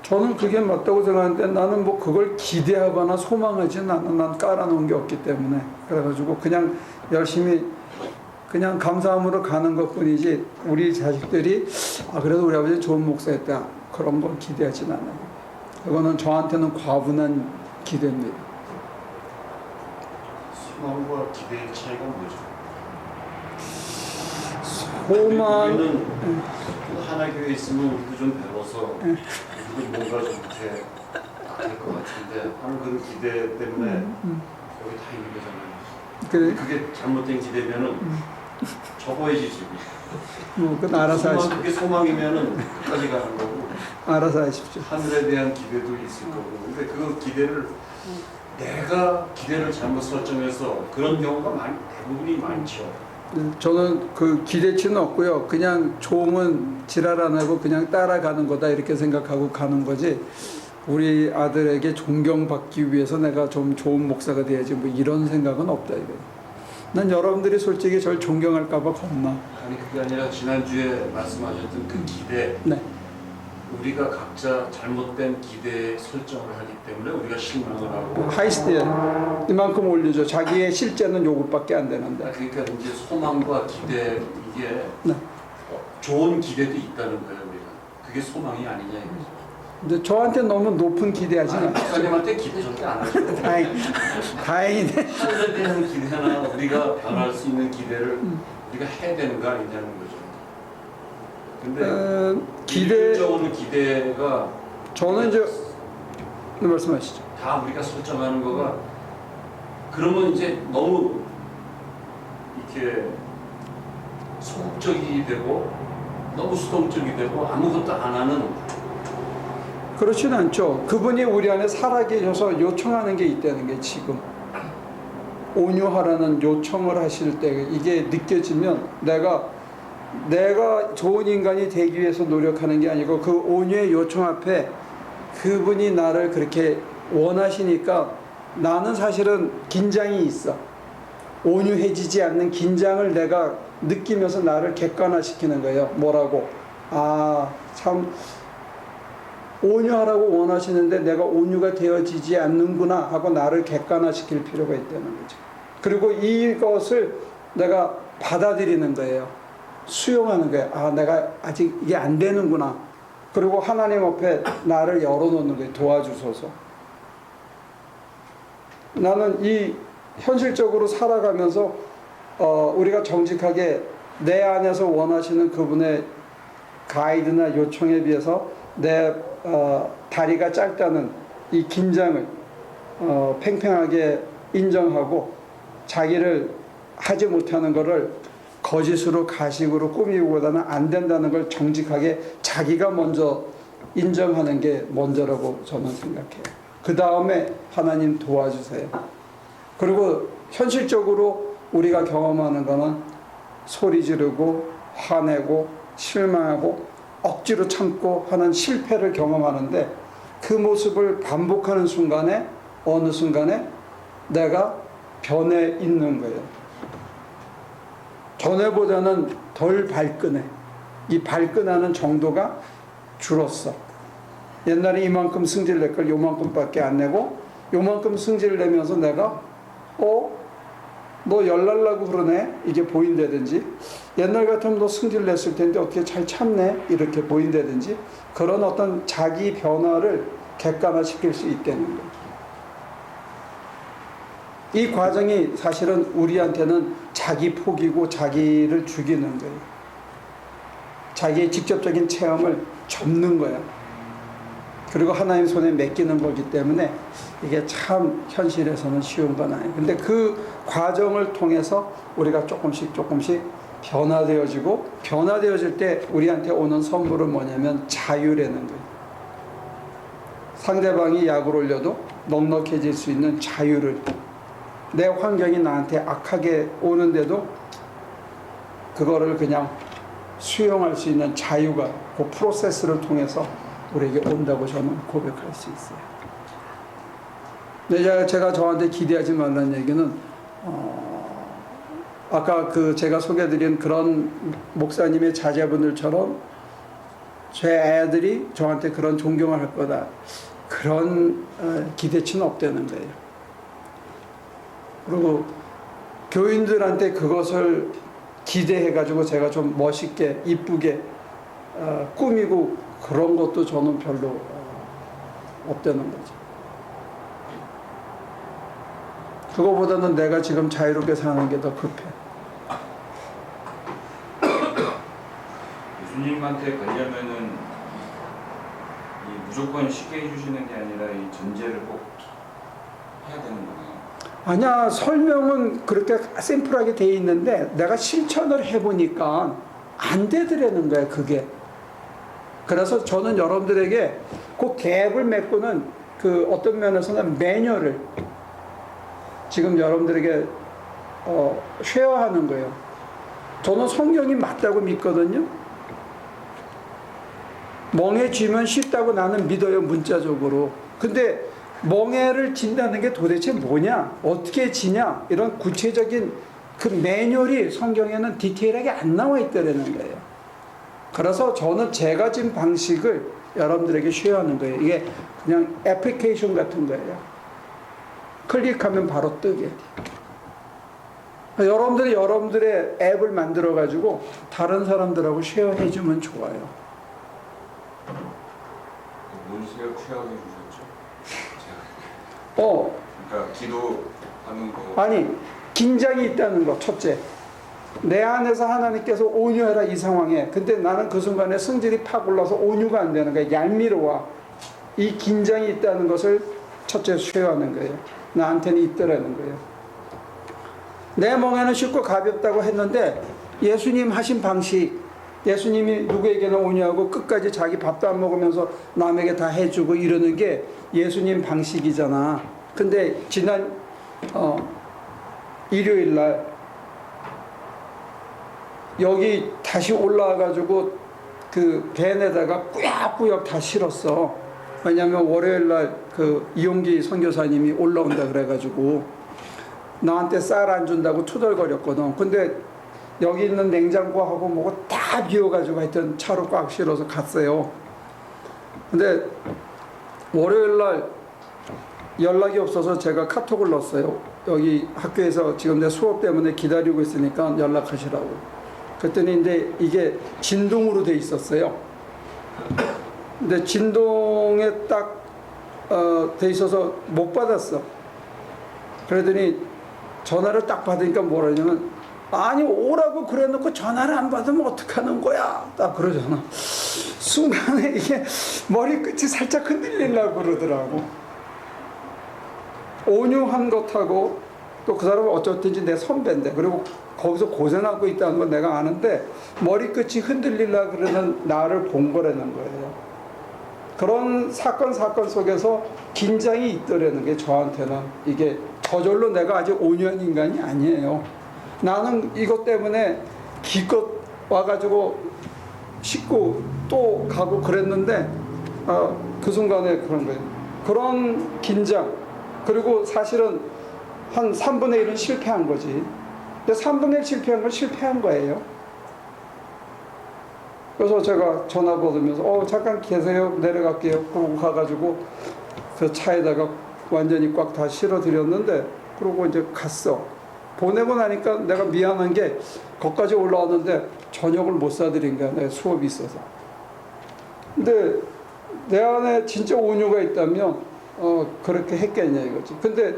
저는 그게 맞다고 생각하는데 나는 뭐 그걸 기대하거나 소망하지는 않아. 난 깔아놓은 게 없기 때문에. 그래가지고 그냥 열심히 그냥 감사함으로 가는 것 뿐이지 우리 자식들이 그래도 우리 아버지는 좋은 목사였다. 그런 건 기대하지는 않아요. 그거는 저한테는 과분한 기대입니다. 소망과 기대의 차이가 뭐죠? 소망. 우리는 하나 교회에 있으면 우리도 좀 배워서 우리도 뭔가 좀 이렇게 될 것 같은데 하는 그런 기대 때문에 여기 다 있는 거잖아요. 그게 잘못된 기대면은 접어야지. 뭐 그건 알아서 하십시오. 그게 소망이면은 끝까지 가는 거고. 알아서 하십시오. 하늘에 대한 기대도 있을 거고. 근데 그 기대를 내가 기대를 잘못 설정해서 그런 경우가 대부분이 많죠. 저는 그 기대치는 없고요. 그냥 종은 지랄 안 하고 그냥 따라가는 거다 이렇게 생각하고 가는 거지. 우리 아들에게 존경받기 위해서 내가 좀 좋은 목사가 돼야지 뭐 이런 생각은 없다 이거예요. 난 여러분들이 솔직히 절 존경할까 봐 겁나. 아니 그게 아니라 지난주에 말씀하셨던 그 기대. 네. 우리가 각자 잘못된 기대 설정을 하기 때문에 우리가 실망을 하고 하이스트에 이만큼 올리죠. 자기의 실제는 요것밖에 안 되는데. 그러니까 이제 소망과 기대 이게 네. 좋은 기대도 있다는 거예요. 우리가 그게 소망이 아니냐 이거죠. 근데 저한테 너무 높은 기대하지 마. 목사님한테 기대 절대 안 하죠. 다행이네. 하늘에 대한 기대나 우리가 변할 수 있는 기대를 우리가 해야 되는 거 아니냐는 거죠. 근데 기대적으로 기대가 저는 이제 말씀하시죠. 다 우리가 설정하는 거가 그러면 이제 너무 이렇게 소극적이 되고 너무 수동적이 되고 아무것도 안 하는 그렇지는 않죠. 그분이 우리 안에 살아계셔서 요청하는 게 있다는 게 지금 온유하라는 요청을 하실 때 이게 느껴지면 내가 좋은 인간이 되기 위해서 노력하는 게 아니고 그 온유의 요청 앞에 그분이 나를 그렇게 원하시니까 나는 사실은 긴장이 있어. 온유해지지 않는 긴장을 내가 느끼면서 나를 객관화시키는 거예요. 뭐라고? 아, 참 온유하라고 원하시는데 내가 온유가 되어지지 않는구나 하고 나를 객관화시킬 필요가 있다는 거죠. 그리고 이것을 내가 받아들이는 거예요. 수용하는 거예요. 아, 내가 아직 이게 안 되는구나. 그리고 하나님 앞에 나를 열어놓는 거예요. 도와주소서. 나는 이 현실적으로 살아가면서 우리가 정직하게 내 안에서 원하시는 그분의 가이드나 요청에 비해서 내 다리가 짧다는 이 긴장을 팽팽하게 인정하고 자기를 하지 못하는 것을 거짓으로 가식으로 꾸미기보다는 안 된다는 걸 정직하게 자기가 먼저 인정하는 게 먼저라고 저는 생각해요. 그 다음에 하나님 도와주세요. 그리고 현실적으로 우리가 경험하는 거는 소리 지르고 화내고 실망하고 억지로 참고 하는 실패를 경험하는데 그 모습을 반복하는 순간에 어느 순간에 내가 변해 있는 거예요. 전에보다는 덜 발끈해. 이 발끈하는 정도가 줄었어. 옛날에 이만큼 승질 낼 걸 요만큼밖에 안 내고 요만큼 승질 내면서 내가 너 열날라고 그러네 이게 보인다든지 옛날 같으면 너 승질 냈을 텐데 어떻게 잘 참네 이렇게 보인다든지 그런 어떤 자기 변화를 객관화시킬 수 있다는 거예요. 이 과정이 사실은 우리한테는 자기 포기고 자기를 죽이는 거예요. 자기의 직접적인 체험을 접는 거야. 그리고 하나님 손에 맡기는 거기 때문에 이게 참 현실에서는 쉬운 건 아니에요. 근데 그 과정을 통해서 우리가 조금씩 변화되어질 때 우리한테 오는 선물은 뭐냐면 자유라는 거예요. 상대방이 약을 올려도 넉넉해질 수 있는 자유를, 내 환경이 나한테 악하게 오는데도 그거를 그냥 수용할 수 있는 자유가 그 프로세스를 통해서 우리에게 온다고 저는 고백할 수 있어요. 근데 제가 저한테 기대하지 말라는 얘기는 아까 제가 소개해드린 그런 목사님의 자제분들처럼 제 애들이 저한테 그런 존경을 할 거다 그런 기대치는 없다는 거예요. 그리고 교인들한테 그것을 기대해가지고 제가 좀 멋있게 이쁘게 꾸미고 그런 것도 저는 별로 없다는 거죠. 그거보다는 내가 지금 자유롭게 사는 게 더 급해. 예수님한테 가려면은 무조건 쉽게 해주시는 게 아니라 이 전제를 꼭 해야 되는 거네요. 아니야, 설명은 그렇게 심플하게 돼 있는데 내가 실천을 해보니까 안 되더라는 거야 그게. 그래서 저는 여러분들에게 그 갭을 메꾸는 그 어떤 면에서는 매뉴얼을 지금 여러분들에게 쉐어하는 거예요. 저는 성경이 맞다고 믿거든요. 멍에 쥐면 쉽다고 나는 믿어요, 문자적으로. 근데 멍에를 진다는 게 도대체 뭐냐, 어떻게 지냐, 이런 구체적인 그 매뉴얼이 성경에는 디테일하게 안 나와 있다는 거예요. 그래서 저는 제가 진 방식을 여러분들에게 쉐어하는 거예요. 이게 그냥 애플리케이션 같은 거예요. 클릭하면 바로 뜨게. 여러분들이 여러분들의 앱을 만들어 가지고 다른 사람들하고 쉐어해 주면 좋아요. 뭔 쉐어해 주셨죠? 그러니까 기도하는 거. 아니, 긴장이 있다는 거 첫째. 내 안에서 하나님께서 온유해라 이 상황에. 근데 나는 그 순간에 성질이 팍 올라서 온유가 안 되는 거야. 얄미워와 이 긴장이 있다는 것을 첫째 쉐어하는 거예요. 나한테는 있더라는 거예요. 내 멍에는 쉽고 가볍다고 했는데 예수님 하신 방식 예수님이 누구에게나 온유하고 끝까지 자기 밥도 안 먹으면서 남에게 다 해주고 이러는 게 예수님 방식이잖아. 근데 지난 일요일 날 여기 다시 올라와가지고 그 밴에다가 꾸역꾸역 다 실었어. 왜냐면 월요일 날 그 이용기 선교사님이 올라온다 그래가지고 나한테 쌀 안 준다고 투덜거렸거든. 근데 여기 있는 냉장고하고 뭐고 다 비워가지고 하여튼 차로 꽉 실어서 갔어요. 근데 월요일 날 연락이 없어서 제가 카톡을 넣었어요. 여기 학교에서 지금 내 수업 때문에 기다리고 있으니까 연락하시라고. 그랬더니 근데 이게 진동으로 돼 있었어요. 근데 진동에 딱 돼 있어서 못 받았어. 그러더니 전화를 딱 받으니까 뭐라냐면 아니 오라고 그래놓고 전화를 안 받으면 어떡하는 거야 딱 그러잖아. 순간에 이게 머리끝이 살짝 흔들리려고 그러더라고. 온유한 것하고 또 그 사람은 어쨌든지 내 선배인데 그리고 거기서 고생하고 있다는 건 내가 아는데 머리끝이 흔들리려고 그러는 나를 본 거라는 거예요. 그런 사건 속에서 긴장이 있더라는 게 저한테는 이게 저절로 내가 아직 온유한 인간이 아니에요. 나는 이것 때문에 기껏 와가지고 씻고 또 가고 그랬는데 그 순간에 그런 거예요. 그런 긴장 그리고 사실은 한 3분의 1은 실패한 거지. 근데 3분의 1 실패한 건 실패한 거예요. 그래서 제가 전화 받으면서 잠깐 계세요 내려갈게요 그러고 가가지고 그 차에다가 완전히 꽉 다 실어드렸는데 그러고 이제 갔어. 보내고 나니까 내가 미안한 게 거기까지 올라왔는데 저녁을 못 사드린 거야. 내 수업이 있어서. 근데 내 안에 진짜 온유가 있다면 그렇게 했겠냐 이거지. 근데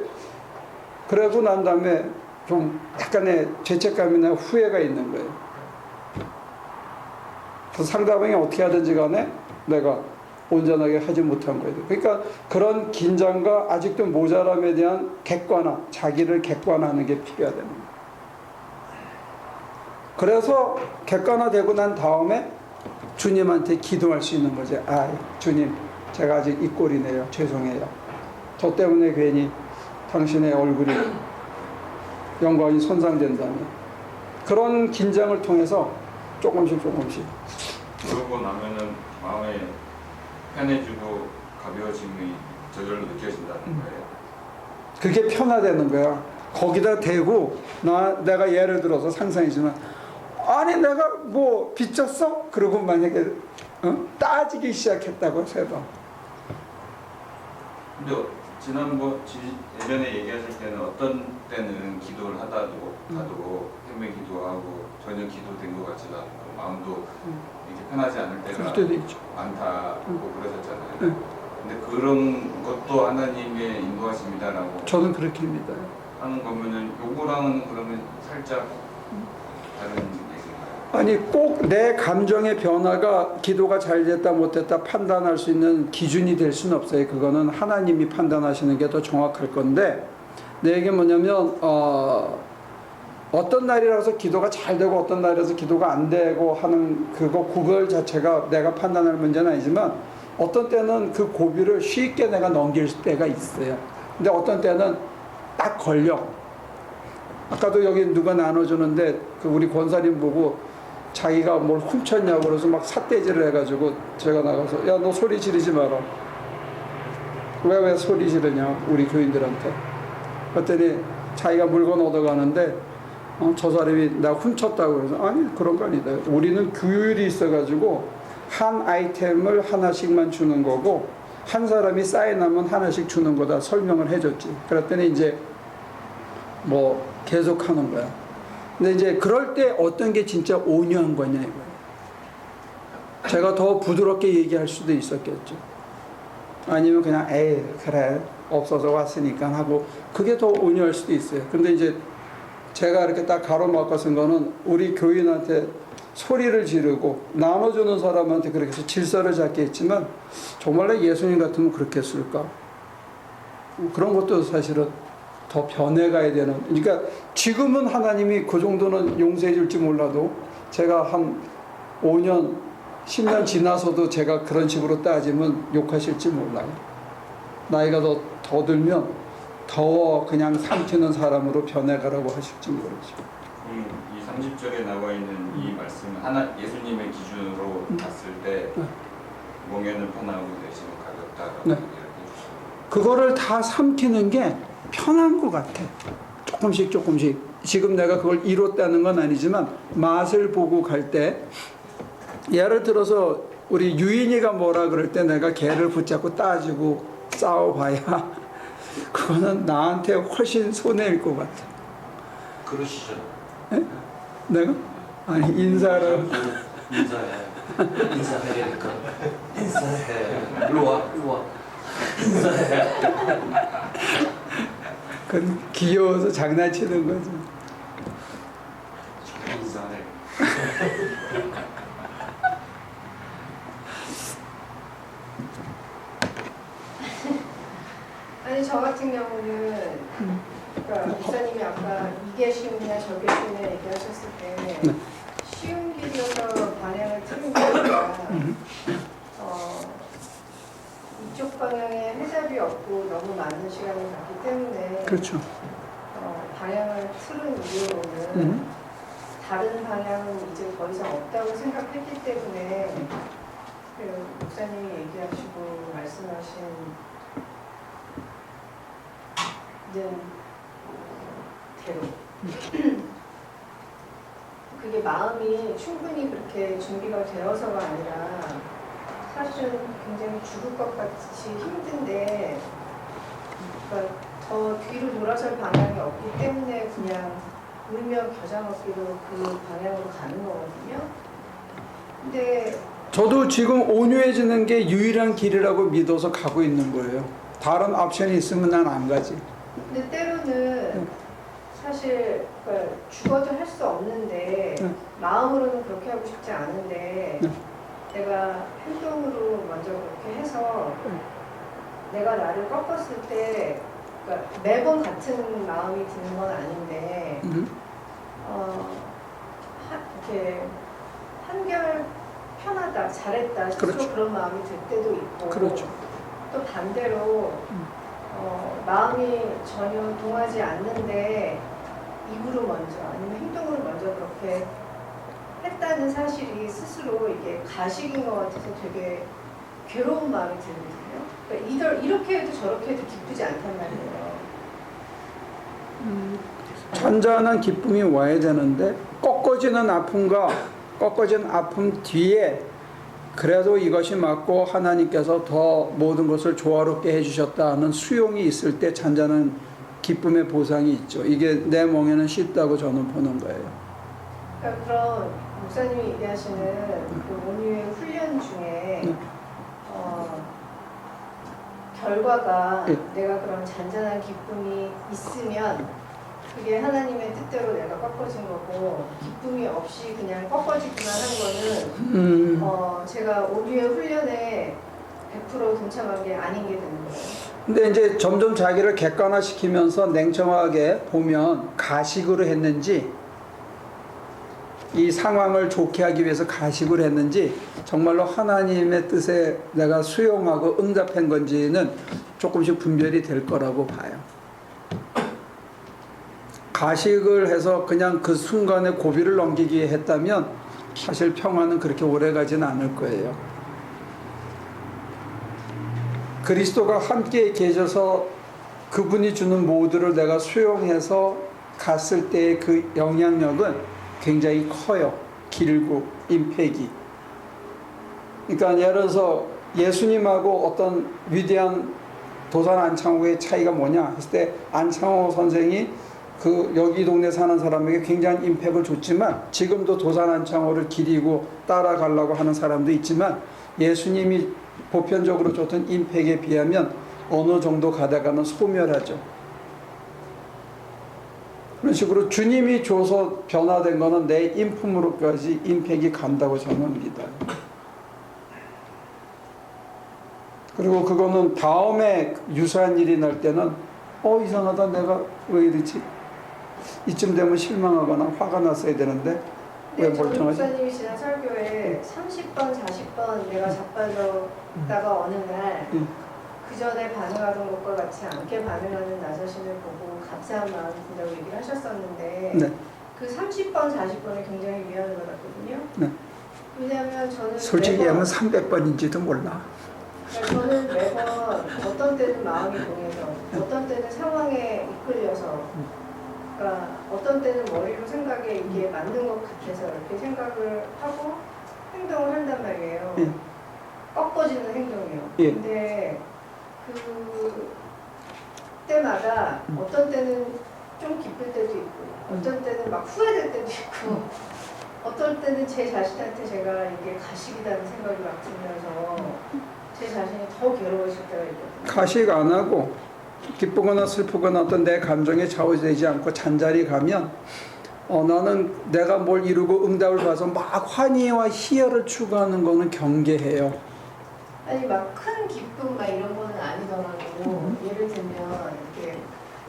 그러고 난 다음에 좀 약간의 죄책감이나 후회가 있는 거예요. 상대방이 어떻게 하든지 간에 내가 온전하게 하지 못한 거예요. 그러니까 그런 긴장과 아직도 모자람에 대한 객관화, 자기를 객관화하는 게 필요하다는 거예요. 그래서 객관화되고 난 다음에 주님한테 기도할 수 있는 거지. 주님, 제가 아직 이 꼴이네요. 죄송해요. 저 때문에 괜히 당신의 얼굴이 영광이 손상된다면 그런 긴장을 통해서 조금씩 그러고 나면은 마음에 편해지고 가벼워짐이 저절로 느껴진다는 거예요. 그게 편하다는 거야. 거기다 대고 내가 예를 들어서 상상이지만 아니 내가 뭐 빚졌어? 그러고 만약에 따지기 시작했다고 해봐. 근데 예전에 얘기하실 때는 어떤 때는 기도를 하다도 헤매 기도하고 전혀 기도된 것 같지도 않고 마음도 이렇게 편하지 않을 때가 많다고 그러셨잖아요. 근데 그런 것도 하나님의 인도하심이다라고 저는 그렇게 믿어요. 하는 거면은 요거랑은 그러면 살짝 다른 얘기인가요? 아니 꼭 내 감정의 변화가 기도가 잘 됐다 못됐다 판단할 수 있는 기준이 될 수는 없어요. 그거는 하나님이 판단하시는 게 더 정확할 건데 내 얘기는 뭐냐면 어떤 날이라서 기도가 잘 되고 어떤 날이라서 기도가 안 되고 하는 그걸 자체가 내가 판단할 문제는 아니지만 어떤 때는 그 고비를 쉽게 내가 넘길 때가 있어요. 근데 어떤 때는 딱 걸려. 아까도 여기 누가 나눠주는데 그 우리 권사님 보고 자기가 뭘 훔쳤냐고 그래서 막 삿대질을 해가지고 제가 나가서 야 너 소리 지르지 마라. 왜 소리 지르냐 우리 교인들한테. 그랬더니 자기가 물건 얻어가는데 저 사람이 나 훔쳤다고 그래서 아니 그런 거 아니다. 우리는 규율이 있어가지고 한 아이템을 하나씩만 주는 거고 한 사람이 사인하면 하나씩 주는 거다 설명을 해줬지. 그랬더니 이제 뭐 계속 하는 거야. 근데 이제 그럴 때 어떤 게 진짜 온유한 거냐 이거예요. 제가 더 부드럽게 얘기할 수도 있었겠죠. 아니면 그냥 에이 그래 없어서 왔으니까 하고 그게 더 온유할 수도 있어요. 근데 이제 제가 이렇게 딱 가로막아 쓴 거는 우리 교인한테 소리를 지르고 나눠주는 사람한테 그렇게 해서 질서를 잡게 했지만 정말로 예수님 같으면 그렇게 했을까? 그런 것도 사실은 더 변해가야 되는. 그러니까 지금은 하나님이 그 정도는 용서해 줄지 몰라도 제가 한 5년, 10년 지나서도 제가 그런 식으로 따지면 욕하실지 몰라요. 나이가 더 들면 더 그냥 삼키는 사람으로 변해가라고 하실지 모르죠. 이 30절에 나와 있는 이 말씀은 하나 예수님의 기준으로 봤을 때 멍에는 편하고 대신은 가볍다라고 네. 이렇게 해주시고 그거를 다 삼키는 게 편한 것 같아. 조금씩. 지금 내가 그걸 이뤘다는 건 아니지만 맛을 보고 갈 때, 예를 들어서 우리 유인이가 뭐라 그럴 때 내가 걔를 붙잡고 따지고 싸워봐야 그거는 나한테 훨씬 손해일 것 같아. 그러시죠. 에? 내가? 아니, 인사를. 인사해야 될까? 인사해. 일로 와. 인사해. 그건 귀여워서 장난치는 거지. 인사해. 아니 저 같은 경우는 그러니까 목사님이 아까 이게 쉬우냐 저게 쉬우냐 얘기하셨을 때 쉬운 길이어서 방향을 틀은 게 아니라 이쪽 방향에 해답이 없고 너무 많은 시간이 갔기 때문에 그렇죠. 방향을 틀은 이유로는 다른 방향은 이제 더 이상 없다고 생각했기 때문에 그 목사님이 얘기하시고 말씀하신 대로 그게 마음이 충분히 그렇게 준비가 되어서가 아니라 사실은 굉장히 죽을 것 같이 힘든데 그러니까 더 뒤로 돌아설 방향이 없기 때문에 그냥 울며 겨자 먹기로 그 방향으로 가는 거거든요. 근데 저도 지금 온유해지는 게 유일한 길이라고 믿어서 가고 있는 거예요. 다른 옵션이 있으면 난 안 가지. 근데 때로는 사실 그러니까 죽어도 할 수 없는데 마음으로는 그렇게 하고 싶지 않은데 내가 행동으로 먼저 그렇게 해서 내가 나를 꺾었을 때 그러니까 매번 같은 마음이 드는 건 아닌데 이렇게 한결 편하다 잘했다 스스로 그렇죠. 그런 마음이 들 때도 있고 그렇죠. 또 반대로 마음이 전혀 동하지 않는데 입으로 먼저 아니면 행동으로 먼저 그렇게 했다는 사실이 스스로 이게 가식인 것 같아서 되게 괴로운 마음이 들거든요. 그러니까 이렇게 해도 저렇게 해도 기쁘지 않단 말이에요. 잔잔한 기쁨이 와야 되는데 꺾어지는 아픔과 꺾어진 아픔 뒤에 그래도 이것이 맞고 하나님께서 더 모든 것을 조화롭게 해주셨다 하는 수용이 있을 때 잔잔한 기쁨의 보상이 있죠. 이게 내 멍에는 쉽다고 저는 보는 거예요. 그러니까 그런 목사님이 얘기하시는 그 온유의 훈련 중에 결과가 내가 그런 잔잔한 기쁨이 있으면 그게 하나님의 뜻대로 내가 꺾어진 거고 기쁨이 없이 그냥 꺾어지기만 한 거는 제가 온유의 훈련에 100% 동참한 게 아닌 게 되는 거예요. 근데 이제 점점 자기를 객관화시키면서 냉정하게 보면 가식으로 했는지 이 상황을 좋게 하기 위해서 가식으로 했는지 정말로 하나님의 뜻에 내가 수용하고 응답한 건지는 조금씩 분별이 될 거라고 봐요. 가식을 해서 그냥 그 순간에 고비를 넘기게 했다면 사실 평화는 그렇게 오래 가지는 않을 거예요. 그리스도가 함께 계셔서 그분이 주는 모두를 내가 수용해서 갔을 때의 그 영향력은 굉장히 커요. 길고 임팩이. 그러니까 예를 들어서 예수님하고 어떤 위대한 도산 안창호의 차이가 뭐냐 했을 때 안창호 선생이 그 여기 동네 사는 사람에게 굉장한 임팩을 줬지만 지금도 도산 안창호를 기리고 따라가려고 하는 사람도 있지만 예수님이 보편적으로 줬던 임팩에 비하면 어느 정도 가다가는 소멸하죠. 그런 식으로 주님이 줘서 변화된 거는 내 인품으로까지 임팩이 간다고 저는 믿어요. 그리고 그거는 다음에 유사한 일이 날 때는 이상하다 내가 왜 이러지? 이쯤 되면 실망하거나 화가 났어야 되는데 왜 근데 저희 멀쩡하지? 목사님이 지난 설교에 30번, 40번 내가 자빠졌다가 어느 날 그 전에 반응하던 것과 같이 않게 반응하는 나 자신을 보고 감사한 마음이 든다고 얘기를 하셨었는데 네. 그 30번, 40번에 굉장히 위안을 받았거든요. 네. 왜냐하면 저는 솔직히 매번 하면 300번인지도 몰라. 저는 매번 어떤 때는 마음이 동해서 어떤 때는 상황에 이끌려서 그러니까 어떤 때는 머리로 생각에 이게 맞는 것 같아서 이렇게 생각을 하고 행동을 한단 말이에요. 예. 꺾어지는 행동이요. 예. 근데 그 때마다 어떤 때는 좀 기쁠 때도 있고 어떤 때는 막 후회될 때도 있고 어떨 때는 제 자신한테 제가 이게 가식이라는 생각이 막 들면서 제 자신이 더 괴로워질 때가 있거든요. 가식 안 하고 기쁘거나 슬프거나 어떤 내 감정에 좌우되지 않고 잔자리 가면 나는 내가 뭘 이루고 응답을 봐서 막 환희와 희열을 추구하는 거는 경계해요. 아니 막 큰 기쁨 막 이런 거는 아니더라도 예를 들면 이렇게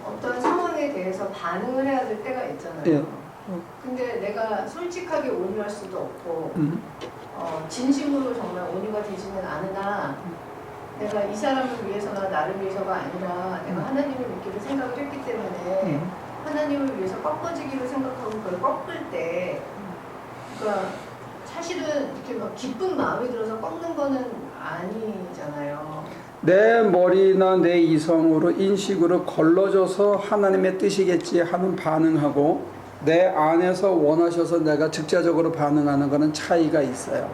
어떤 상황에 대해서 반응을 해야 될 때가 있잖아요. 예. 근데 내가 솔직하게 온유할 수도 없고 진심으로 정말 온유가 되지는 않으나 내가 이 사람을 위해서나 나를 위해서가 아니라 내가 하나님을 믿기로 생각을 했기 때문에 하나님을 위해서 꺾어지기로 생각하고 그걸 꺾을 때 그러니까 사실은 이렇게 막 기쁜 마음이 들어서 꺾는 거는 아니잖아요. 내 머리나 내 이성으로 인식으로 걸러져서 하나님의 뜻이겠지 하는 반응하고 내 안에서 원하셔서 내가 즉자적으로 반응하는 거는 차이가 있어요.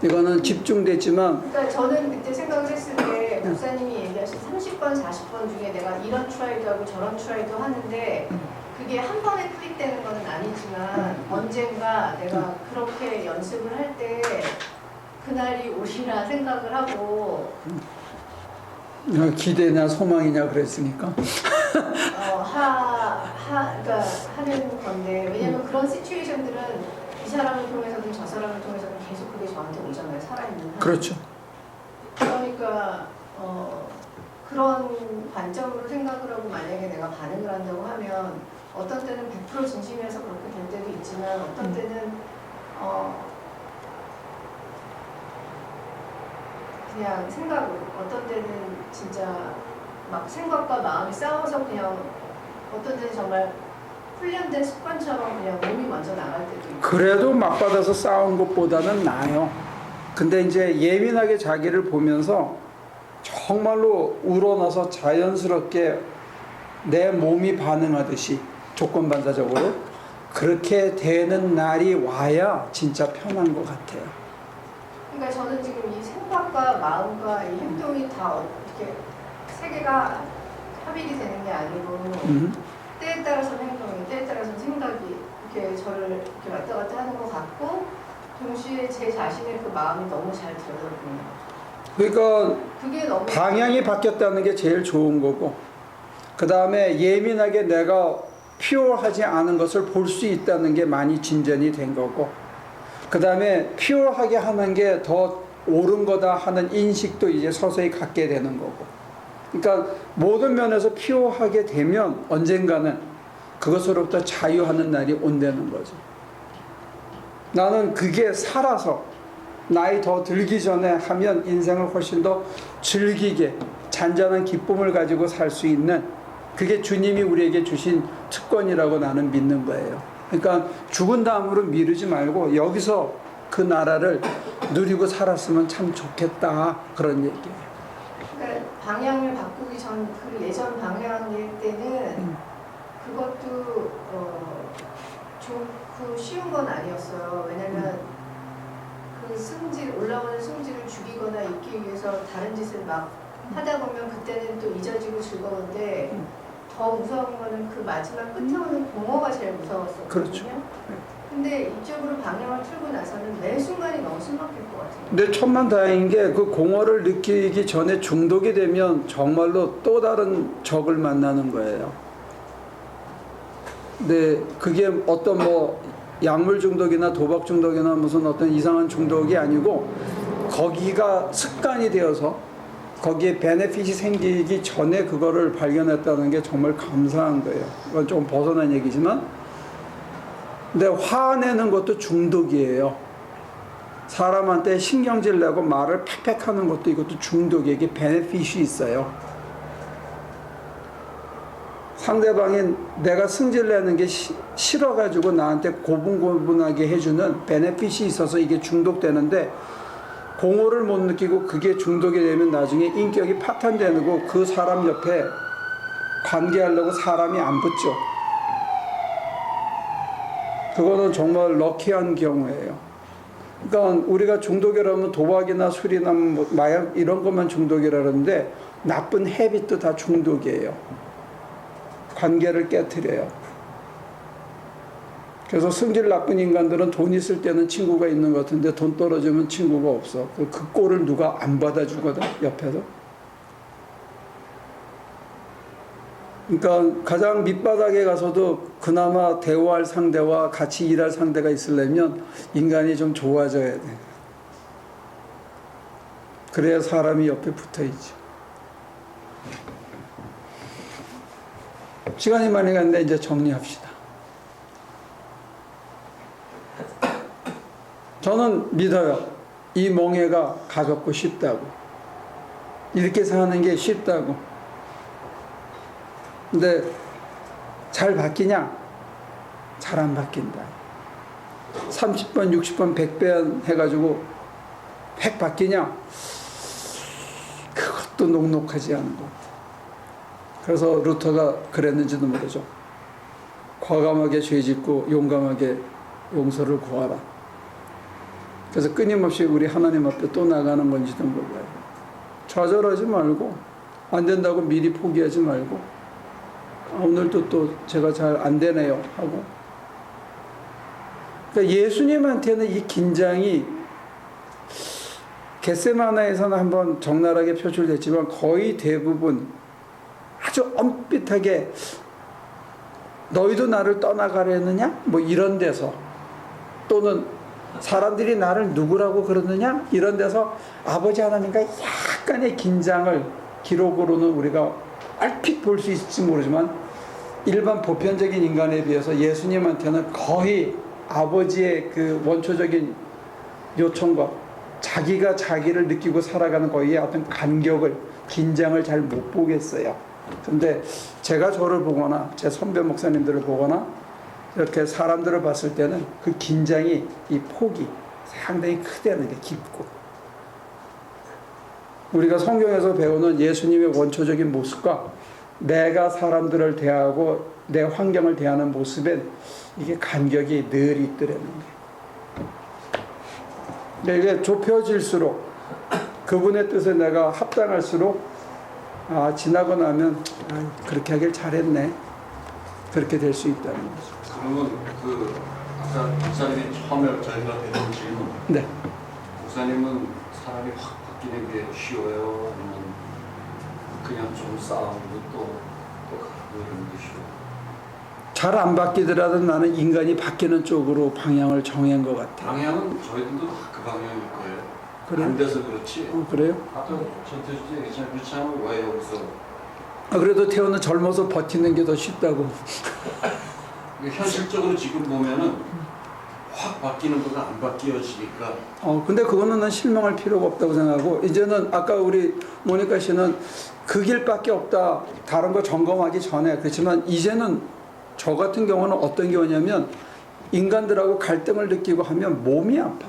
이거는 집중됐지만 그러니까 저는 그때 생각을 했을 때 목사님이 얘기하신 30번, 40번 중에 내가 이런 트라이도 하고 저런 트라이도 하는데 그게 한 번에 클릭되는 건 아니지만 언젠가 내가 그렇게 연습을 할 때 그날이 오리라 생각을 하고 기대냐 소망이냐 그랬으니까 그러니까 하는 건데 왜냐면 그런 시츄에이션들은 이 사람을 통해서든 저 사람을 통해서든 계속 그게 저한테 오잖아요. 살아있는 한. 그렇죠. 그러니까 그런 관점으로 생각을 하고 만약에 내가 반응을 한다고 하면 어떤 때는 100% 진심이어서 그렇게 될 때도 있지만 어떤 때는 그냥 생각으로 어떤 때는 진짜 막 생각과 마음이 싸워서 그냥 어떤 때는 정말 훈련된 습관처럼 그냥 몸이 먼저 나갈 때도 있고 그래도 맞받아서 싸운 것보다는 나아요. 근데 이제 예민하게 자기를 보면서 정말로 우러나서 자연스럽게 내 몸이 반응하듯이 조건반사적으로 그렇게 되는 날이 와야 진짜 편한 것 같아요. 그러니까 저는 지금 이 생각과 마음과 이 행동이 다 이렇게 세 개가 합일이 되는 게 아니고 때에 따라서는 행동이, 때에 따라서는 생각이 이렇게 저를 이렇게 왔다 갔다 하는 것 같고 동시에 제 자신의 그 마음이 너무 잘 들어오는 그러니까 그게 너무 방향이 바뀌었다는 게 제일 좋은 거고 그 다음에 예민하게 내가 피어하지 않은 것을 볼 수 있다는 게 많이 진전이 된 거고 그 다음에 피어하게 하는 게 더 옳은 거다 하는 인식도 이제 서서히 갖게 되는 거고 그러니까 모든 면에서 피어하게 되면 언젠가는 그것으로부터 자유하는 날이 온다는 거죠. 나는 그게 살아서 나이 더 들기 전에 하면 인생을 훨씬 더 즐기게 잔잔한 기쁨을 가지고 살 수 있는 그게 주님이 우리에게 주신 특권이라고 나는 믿는 거예요. 그러니까 죽은 다음으로 미루지 말고 여기서 그 나라를 누리고 살았으면 참 좋겠다 그런 얘기예요. 그러니까 방향을 바꾸기 전 그 예전 방향일 때는 그것도 좋고 쉬운 건 아니었어요. 왜냐면 그 승질 올라오는 승질을 죽이거나 잊기 위해서 다른 짓을 막 하다 보면 그때는 또 잊어지고 즐거운데 더 무서운 거는 그 마지막 끝에 오는 공허가 제일 무서웠었거든요. 그렇죠. 근데 이쪽으로 방향을 틀고 나서는 매 순간이 너무 숨막힐 것 같아요. 근데 천만다행인 게 그 공허를 느끼기 전에 중독이 되면 정말로 또 다른 적을 만나는 거예요. 근데 그게 어떤 뭐 약물 중독이나 도박 중독이나 무슨 어떤 이상한 중독이 아니고 거기가 습관이 되어서 거기에 베네핏이 생기기 전에 그거를 발견했다는 게 정말 감사한 거예요. 이건 좀 벗어난 얘기지만 근데 화내는 것도 중독이에요. 사람한테 신경질 내고 말을 팩팩 하는 것도 이것도 중독이에요. 이게 베네핏이 있어요. 상대방이 내가 승질 내는 게 싫어가지고 나한테 고분고분하게 해주는 베네핏이 있어서 이게 중독되는데, 공허를 못 느끼고 그게 중독이 되면 나중에 인격이 파탄되는 거, 그 사람 옆에 관계하려고 사람이 안 붙죠. 그거는 정말 럭키한 경우예요. 그러니까 우리가 중독이라면 도박이나 술이나 뭐 마약 이런 것만 중독이라는데, 나쁜 헤빗도 다 중독이에요. 관계를 깨트려요. 그래서 성질 나쁜 인간들은 돈 있을 때는 친구가 있는 것 같은데 돈 떨어지면 친구가 없어. 그 꼴을 누가 안 받아주거든, 옆에서. 그러니까 가장 밑바닥에 가서도 그나마 대화할 상대와 같이 일할 상대가 있으려면 인간이 좀 좋아져야 돼. 그래야 사람이 옆에 붙어있지. 시간이 많이 갔는데 이제 정리합시다. 저는 믿어요. 이 멍해가 가볍고 쉽다고. 이렇게 사는 게 쉽다고. 근데 잘 바뀌냐? 잘 안 바뀐다. 30번, 60번, 100번 해가지고 100 바뀌냐? 그것도 녹록하지 않은 것. 그래서 루터가 그랬는지도 모르죠. 과감하게 죄짓고 용감하게 용서를 구하라. 그래서 끊임없이 우리 하나님 앞에 또 나가는 건지도 몰라요. 좌절하지 말고, 안 된다고 미리 포기하지 말고, 오늘도 또 제가 잘 안 되네요 하고. 그러니까 예수님한테는 이 긴장이 겟세마네에서는 한번 적나라하게 표출됐지만 거의 대부분 아주 엄빛하게 너희도 나를 떠나가려느냐? 뭐 이런 데서, 또는 사람들이 나를 누구라고 그러느냐? 이런 데서 아버지 하나님과 약간의 긴장을 기록으로는 우리가 얼핏 볼 수 있을지 모르지만, 일반 보편적인 인간에 비해서 예수님한테는 거의 아버지의 그 원초적인 요청과 자기가 자기를 느끼고 살아가는 거기에 어떤 간격을, 긴장을 잘 못 보겠어요. 근데 제가 저를 보거나 제 선배 목사님들을 보거나 이렇게 사람들을 봤을 때는 그 긴장이, 이 폭이 상당히 크다는 게 깊고, 우리가 성경에서 배우는 예수님의 원초적인 모습과 내가 사람들을 대하고 내 환경을 대하는 모습엔 이게 간격이 늘 있더라는 거예요. 이게 좁혀질수록, 그분의 뜻에 내가 합당할수록, 지나고 나면 그렇게 하길 잘했네, 그렇게 될 수 있다는 거죠. 그러면 그 아까 목사님이 처음에 저희가 배운 질문, 네. 목사님은 사람이 확 바뀌는 게 쉬워요? 아니면 그냥 좀 싸우고 또 가고 이런 게 쉬워요? 잘 안 바뀌더라도 나는 인간이 바뀌는 쪽으로 방향을 정한 것 같아요. 방향은 저희들도 그 방향일 거예요. 그래요? 안 돼서 그렇지. 그래요? 아까 전태주 얘기했잖아요. 그렇지 않으면 왜 여기서. 그래도 태어는 젊어서 버티는 게 더 쉽다고. 현실적으로 지금 보면은 확 바뀌는 거가 안 바뀌어지니까. 근데 그거는 난 실망할 필요가 없다고 생각하고, 이제는 아까 우리 모니카 씨는 그 길밖에 없다, 다른 거 점검하기 전에. 그렇지만 이제는 저 같은 경우는 어떤 경우냐면, 인간들하고 갈등을 느끼고 하면 몸이 아파.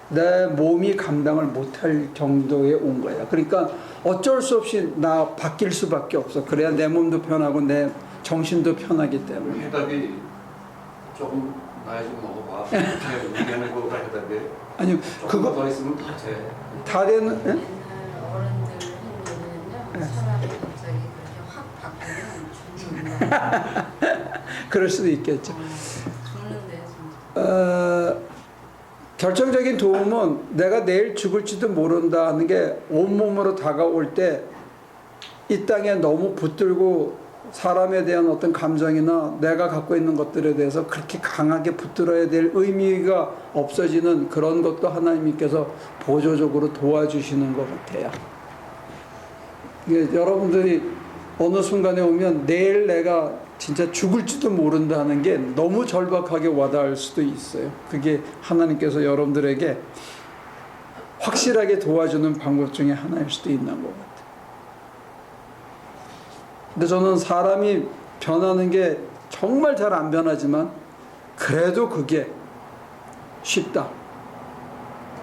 내 몸이 감당을 못할 정도에 온 거야. 그러니까 어쩔 수 없이 나 바뀔 수밖에 없어. 그래야 내 몸도 편하고 내 정신도 편하기 때문에. 해답이 조금 나이 좀 먹어봐. 이렇게 얘기하는 거가 해답이. 아니요, 그거 더 있으면 다 돼. 다 되는. 예? 옛날 어른들 행동은요, 사람이 갑자기 그렇게 확 바뀌면 죽는다. 그럴 수도 있겠죠. 죽는데 진짜. 결정적인 도움은 내가 내일 죽을지도 모른다는 게 온몸으로 다가올 때, 이 땅에 너무 붙들고 사람에 대한 어떤 감정이나 내가 갖고 있는 것들에 대해서 그렇게 강하게 붙들어야 될 의미가 없어지는 그런 것도 하나님께서 보조적으로 도와주시는 것 같아요. 여러분들이 어느 순간에 오면 내일 내가 진짜 죽을지도 모른다는 게 너무 절박하게 와닿을 수도 있어요. 그게 하나님께서 여러분들에게 확실하게 도와주는 방법 중에 하나일 수도 있는 것 같아요. 근데 저는 사람이 변하는 게 정말 잘 안 변하지만 그래도 그게 쉽다.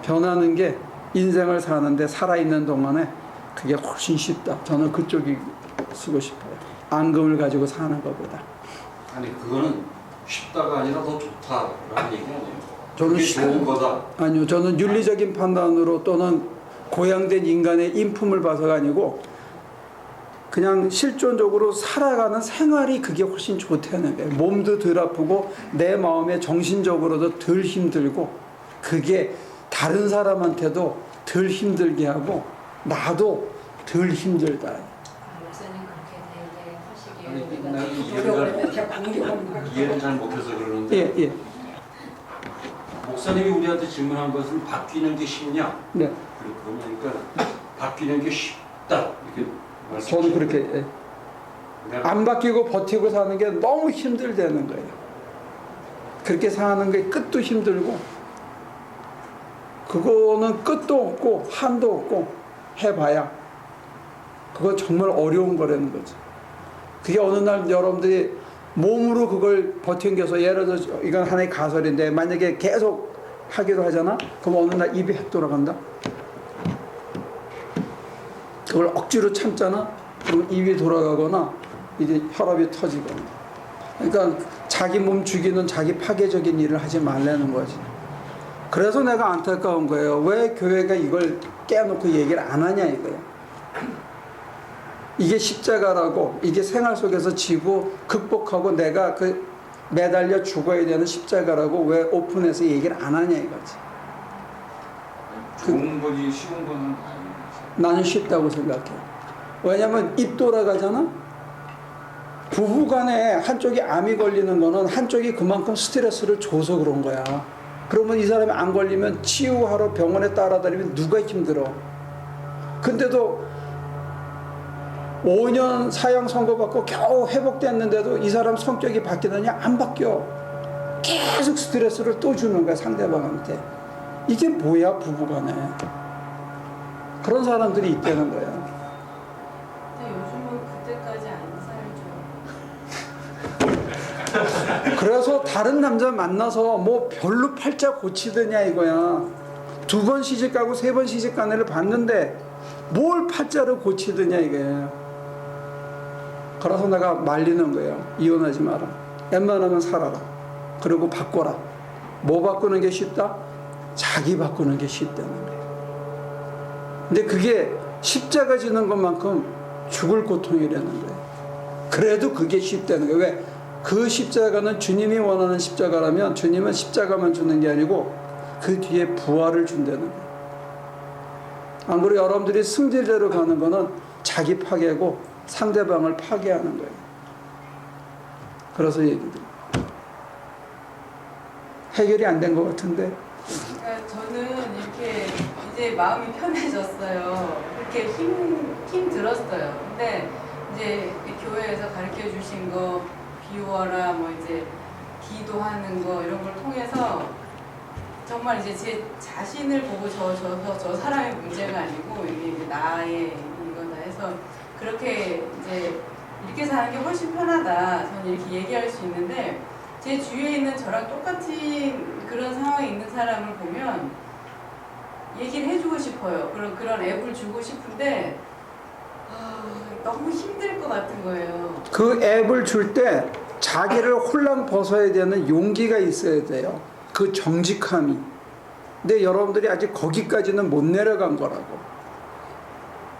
변하는 게 인생을 사는데 살아있는 동안에 그게 훨씬 쉽다. 저는 그쪽이 쓰고 싶어요. 앙금을 가지고 사는 것보다. 아니 그거는 쉽다가 아니라 더 좋다라는 얘기는 아니에요. 저는 그게 좋은 거다. 아니요, 저는 윤리적인 판단으로 또는 고양된 인간의 인품을 봐서가 아니고 그냥 실존적으로 살아가는 생활이 그게 훨씬 좋다는 거예요. 몸도 덜 아프고 내 마음에 정신적으로도 덜 힘들고 그게 다른 사람한테도 덜 힘들게 하고 나도 덜 힘들다. 목사님 그렇게 아니, 되게 난 하시기에 이해를 잘 못해서 그러는데 예, 예. 목사님이 우리한테 질문한 것은 바뀌는 게 쉽냐? 네. 그러니까 바뀌는 게 쉽다 이렇게 말씀. 저는 그렇게 예. 안 바뀌고 버티고 사는 게 너무 힘들다는 거예요. 그렇게 사는 게 끝도 힘들고 그거는 끝도 없고 한도 없고 해봐야 그거 정말 어려운 거라는 거죠. 그게 어느 날 여러분들이 몸으로 그걸 버팅겨서 예를 들어서 이건 하나의 가설인데 만약에 계속 하기로 하잖아. 그럼 어느 날 입이 획 돌아간다. 그걸 억지로 참잖아. 그럼 입이 돌아가거나 이제 혈압이 터지거나. 그러니까 자기 몸 죽이는 자기 파괴적인 일을 하지 말라는 거지. 그래서 내가 안타까운 거예요. 왜 교회가 이걸 깨놓고 얘기를 안 하냐 이거예요. 이게 십자가라고 이게 생활 속에서 지고 극복하고 내가 그 매달려 죽어야 되는 십자가라고 왜 오픈해서 얘기를 안 하냐 이거지. 좋은 거지 쉬운 거는 아니지. 나는 쉽다고 생각해. 왜냐면 입 돌아가잖아. 부부간에 한쪽이 암이 걸리는 거는 한쪽이 그만큼 스트레스를 줘서 그런 거야. 그러면 이 사람이 안 걸리면 치유하러 병원에 따라다니면 누가 힘들어. 근데도 5년 사형 선고받고 겨우 회복됐는데도 이 사람 성격이 바뀌느냐? 안 바뀌어. 계속 스트레스를 또 주는 거야 상대방한테. 이게 뭐야 부부간에. 그런 사람들이 있다는 거야. 근데 요즘은 그때까지 안 살죠. 그래서 다른 남자 만나서 뭐 별로 팔자 고치더냐 이거야. 2번 시집가고 3번 시집간 애를 봤는데 뭘 팔자를 고치더냐 이거야. 그래서 내가 말리는 거예요. 이혼하지 마라. 웬만하면 살아라. 그리고 바꿔라. 뭐 바꾸는 게 쉽다? 자기 바꾸는 게 쉽다는 거예요. 근데 그게 십자가 지는 것만큼 죽을 고통이라는 거예요. 그래도 그게 쉽다는 거예요. 왜? 그 십자가는 주님이 원하는 십자가라면 주님은 십자가만 주는 게 아니고 그 뒤에 부활을 준다는 거예요. 안 그래도 여러분들이 승질대로 가는 거는 자기 파괴고 상대방을 파괴하는 거예요. 그래서 얘기들 해결이 안 된 것 같은데. 그러니까 저는 이렇게 이제 마음이 편해졌어요. 그렇게 힘 들었어요. 근데 이제 교회에서 가르쳐 주신 거 비워라 뭐 이제 기도하는 거 이런 걸 통해서 정말 이제 제 자신을 보고 저 사람의 문제가 아니고 이게 나의 이거다 해서 그렇게 이제 이렇게 사는 게 훨씬 편하다. 저는 이렇게 얘기할 수 있는데 제 주위에 있는 저랑 똑같은 그런 상황에 있는 사람을 보면 얘기를 해주고 싶어요. 그런 앱을 주고 싶은데 너무 힘들 것 같은 거예요. 그 앱을 줄 때 자기를 홀랑 벗어야 되는 용기가 있어야 돼요. 그 정직함이. 근데 여러분들이 아직 거기까지는 못 내려간 거라고.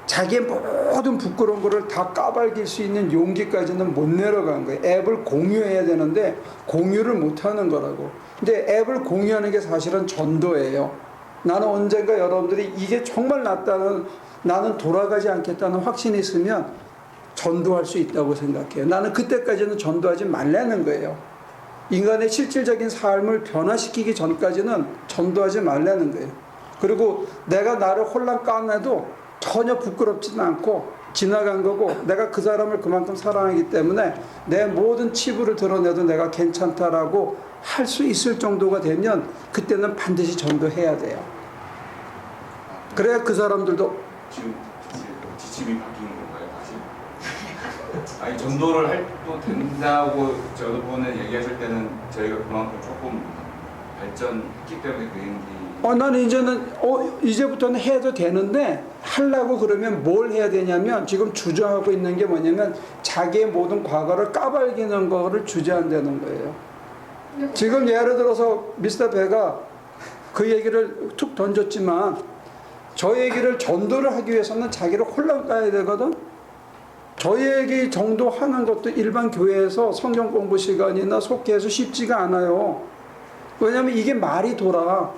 자기의 모든 부끄러운 거를 다 까발릴 수 있는 용기까지는 못 내려간 거예요. 앱을 공유해야 되는데 공유를 못 하는 거라고. 근데 앱을 공유하는 게 사실은 전도예요. 나는 언젠가 여러분들이 이게 정말 낫다는, 나는 돌아가지 않겠다는 확신이 있으면 전도할 수 있다고 생각해요. 나는 그때까지는 전도하지 말라는 거예요. 인간의 실질적인 삶을 변화시키기 전까지는 전도하지 말라는 거예요. 그리고 내가 나를 홀랑 까내도 전혀 부끄럽지는 않고 지나간 거고 내가 그 사람을 그만큼 사랑하기 때문에 내 모든 치부를 드러내도 내가 괜찮다라고 할 수 있을 정도가 되면 그때는 반드시 전도해야 돼요. 그래야 그 사람들도 지금 지침이 바뀐 건가요, 다시? 아니 전도를 해도 된다고 저번에 얘기하실 때는 저희가 그만큼 조금 발전했기 때문에 그런지. 나는 이제부터는 해도 되는데 하려고 그러면 뭘 해야 되냐면 지금 주장하고 있는 게 뭐냐면 자기의 모든 과거를 까발리는 거를 주저한다는 거예요. 지금 예를 들어서 미스터 배가 그 얘기를 툭 던졌지만 저 얘기를 전도를 하기 위해서는 자기를 홀랑 까야 되거든. 저 얘기 정도 하는 것도 일반 교회에서 성경 공부 시간이나 속회에서 쉽지가 않아요. 왜냐하면 이게 말이 돌아.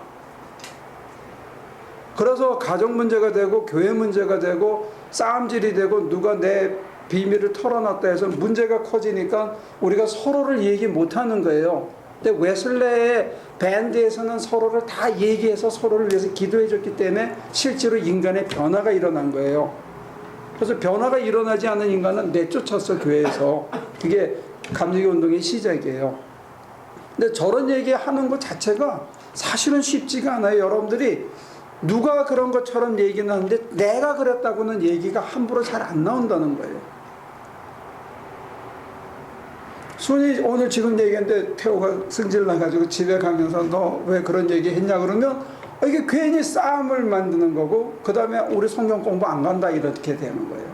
그래서 가정 문제가 되고 교회 문제가 되고 싸움질이 되고 누가 내 비밀을 털어놨다 해서 문제가 커지니까 우리가 서로를 얘기 못하는 거예요. 근데 웨슬레의 밴드에서는 서로를 다 얘기해서 서로를 위해서 기도해줬기 때문에 실제로 인간의 변화가 일어난 거예요. 그래서 변화가 일어나지 않은 인간은 내쫓았어, 교회에서. 그게 감리교 운동의 시작이에요. 근데 저런 얘기하는 것 자체가 사실은 쉽지가 않아요. 여러분들이 누가 그런 것처럼 얘기는 하는데 내가 그랬다고는 얘기가 함부로 잘 안 나온다는 거예요. 순이 오늘 지금 얘기했는데 태호가 승질 나가지고 집에 가면서 너 왜 그런 얘기 했냐 그러면 이게 괜히 싸움을 만드는 거고 그 다음에 우리 성경 공부 안 간다 이렇게 되는 거예요.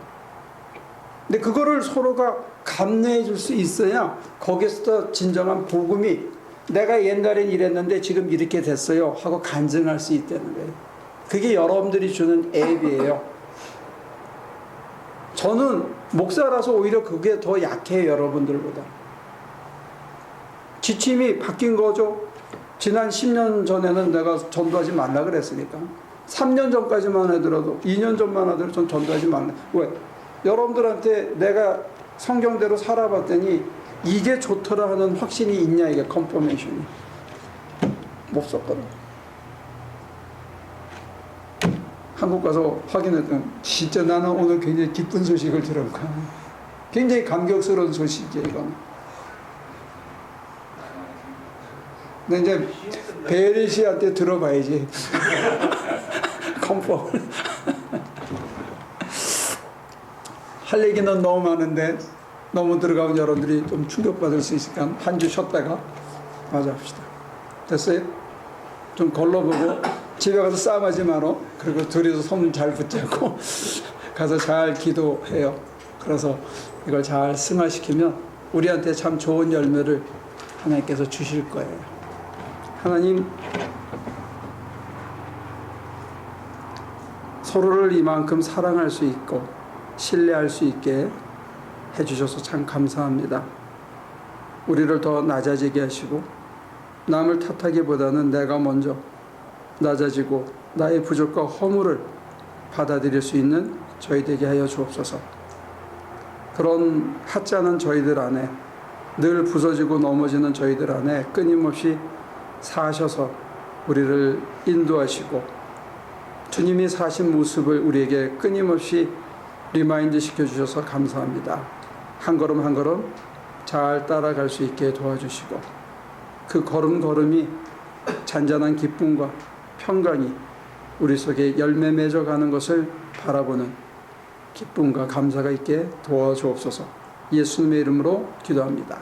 근데 그거를 서로가 감내해 줄 수 있어야 거기서 진정한 복음이 내가 옛날엔 이랬는데 지금 이렇게 됐어요 하고 간증할 수 있다는 거예요. 그게 여러분들이 주는 앱이에요. 저는 목사라서 오히려 그게 더 약해요, 여러분들보다. 지침이 바뀐 거죠. 지난 10년 전에는 내가 전도하지 말라 그랬으니까 3년 전까지만 하더라도 2년 전만 하더라도 전 전도하지 말라. 왜? 여러분들한테 내가 성경대로 살아봤더니 이게 좋더라 하는 확신이 있냐, 이게 컨퍼메이션이. 못 썼거든. 한국 가서 확인했더니 진짜 나는 오늘 굉장히 기쁜 소식을 들었고 굉장히 감격스러운 소식이에요, 이건. 근데 이제 베리 씨한테 들어봐야지. 컨퍼. 할 얘기는 너무 많은데 너무 들어가면 여러분들이 좀 충격받을 수 있으니까 한 주 쉬었다가 마저 합시다. 됐어요? 좀 걸러보고 집에 가서 싸움하지 마라. 그리고 둘이서 손 잘 붙잡고 가서 잘 기도해요. 그래서 이걸 잘 승화시키면 우리한테 참 좋은 열매를 하나님께서 주실 거예요. 하나님, 서로를 이만큼 사랑할 수 있고 신뢰할 수 있게 해주셔서 참 감사합니다. 우리를 더 낮아지게 하시고 남을 탓하기보다는 내가 먼저 낮아지고 나의 부족과 허물을 받아들일 수 있는 저희 되게 하여 주옵소서. 그런 하찮은 저희들 안에, 늘 부서지고 넘어지는 저희들 안에 끊임없이 사셔서 우리를 인도하시고 주님이 사신 모습을 우리에게 끊임없이 리마인드 시켜주셔서 감사합니다. 한 걸음 한 걸음 잘 따라갈 수 있게 도와주시고 그 걸음걸음이 잔잔한 기쁨과 평강이 우리 속에 열매 맺어가는 것을 바라보는 기쁨과 감사가 있게 도와주옵소서. 예수님의 이름으로 기도합니다.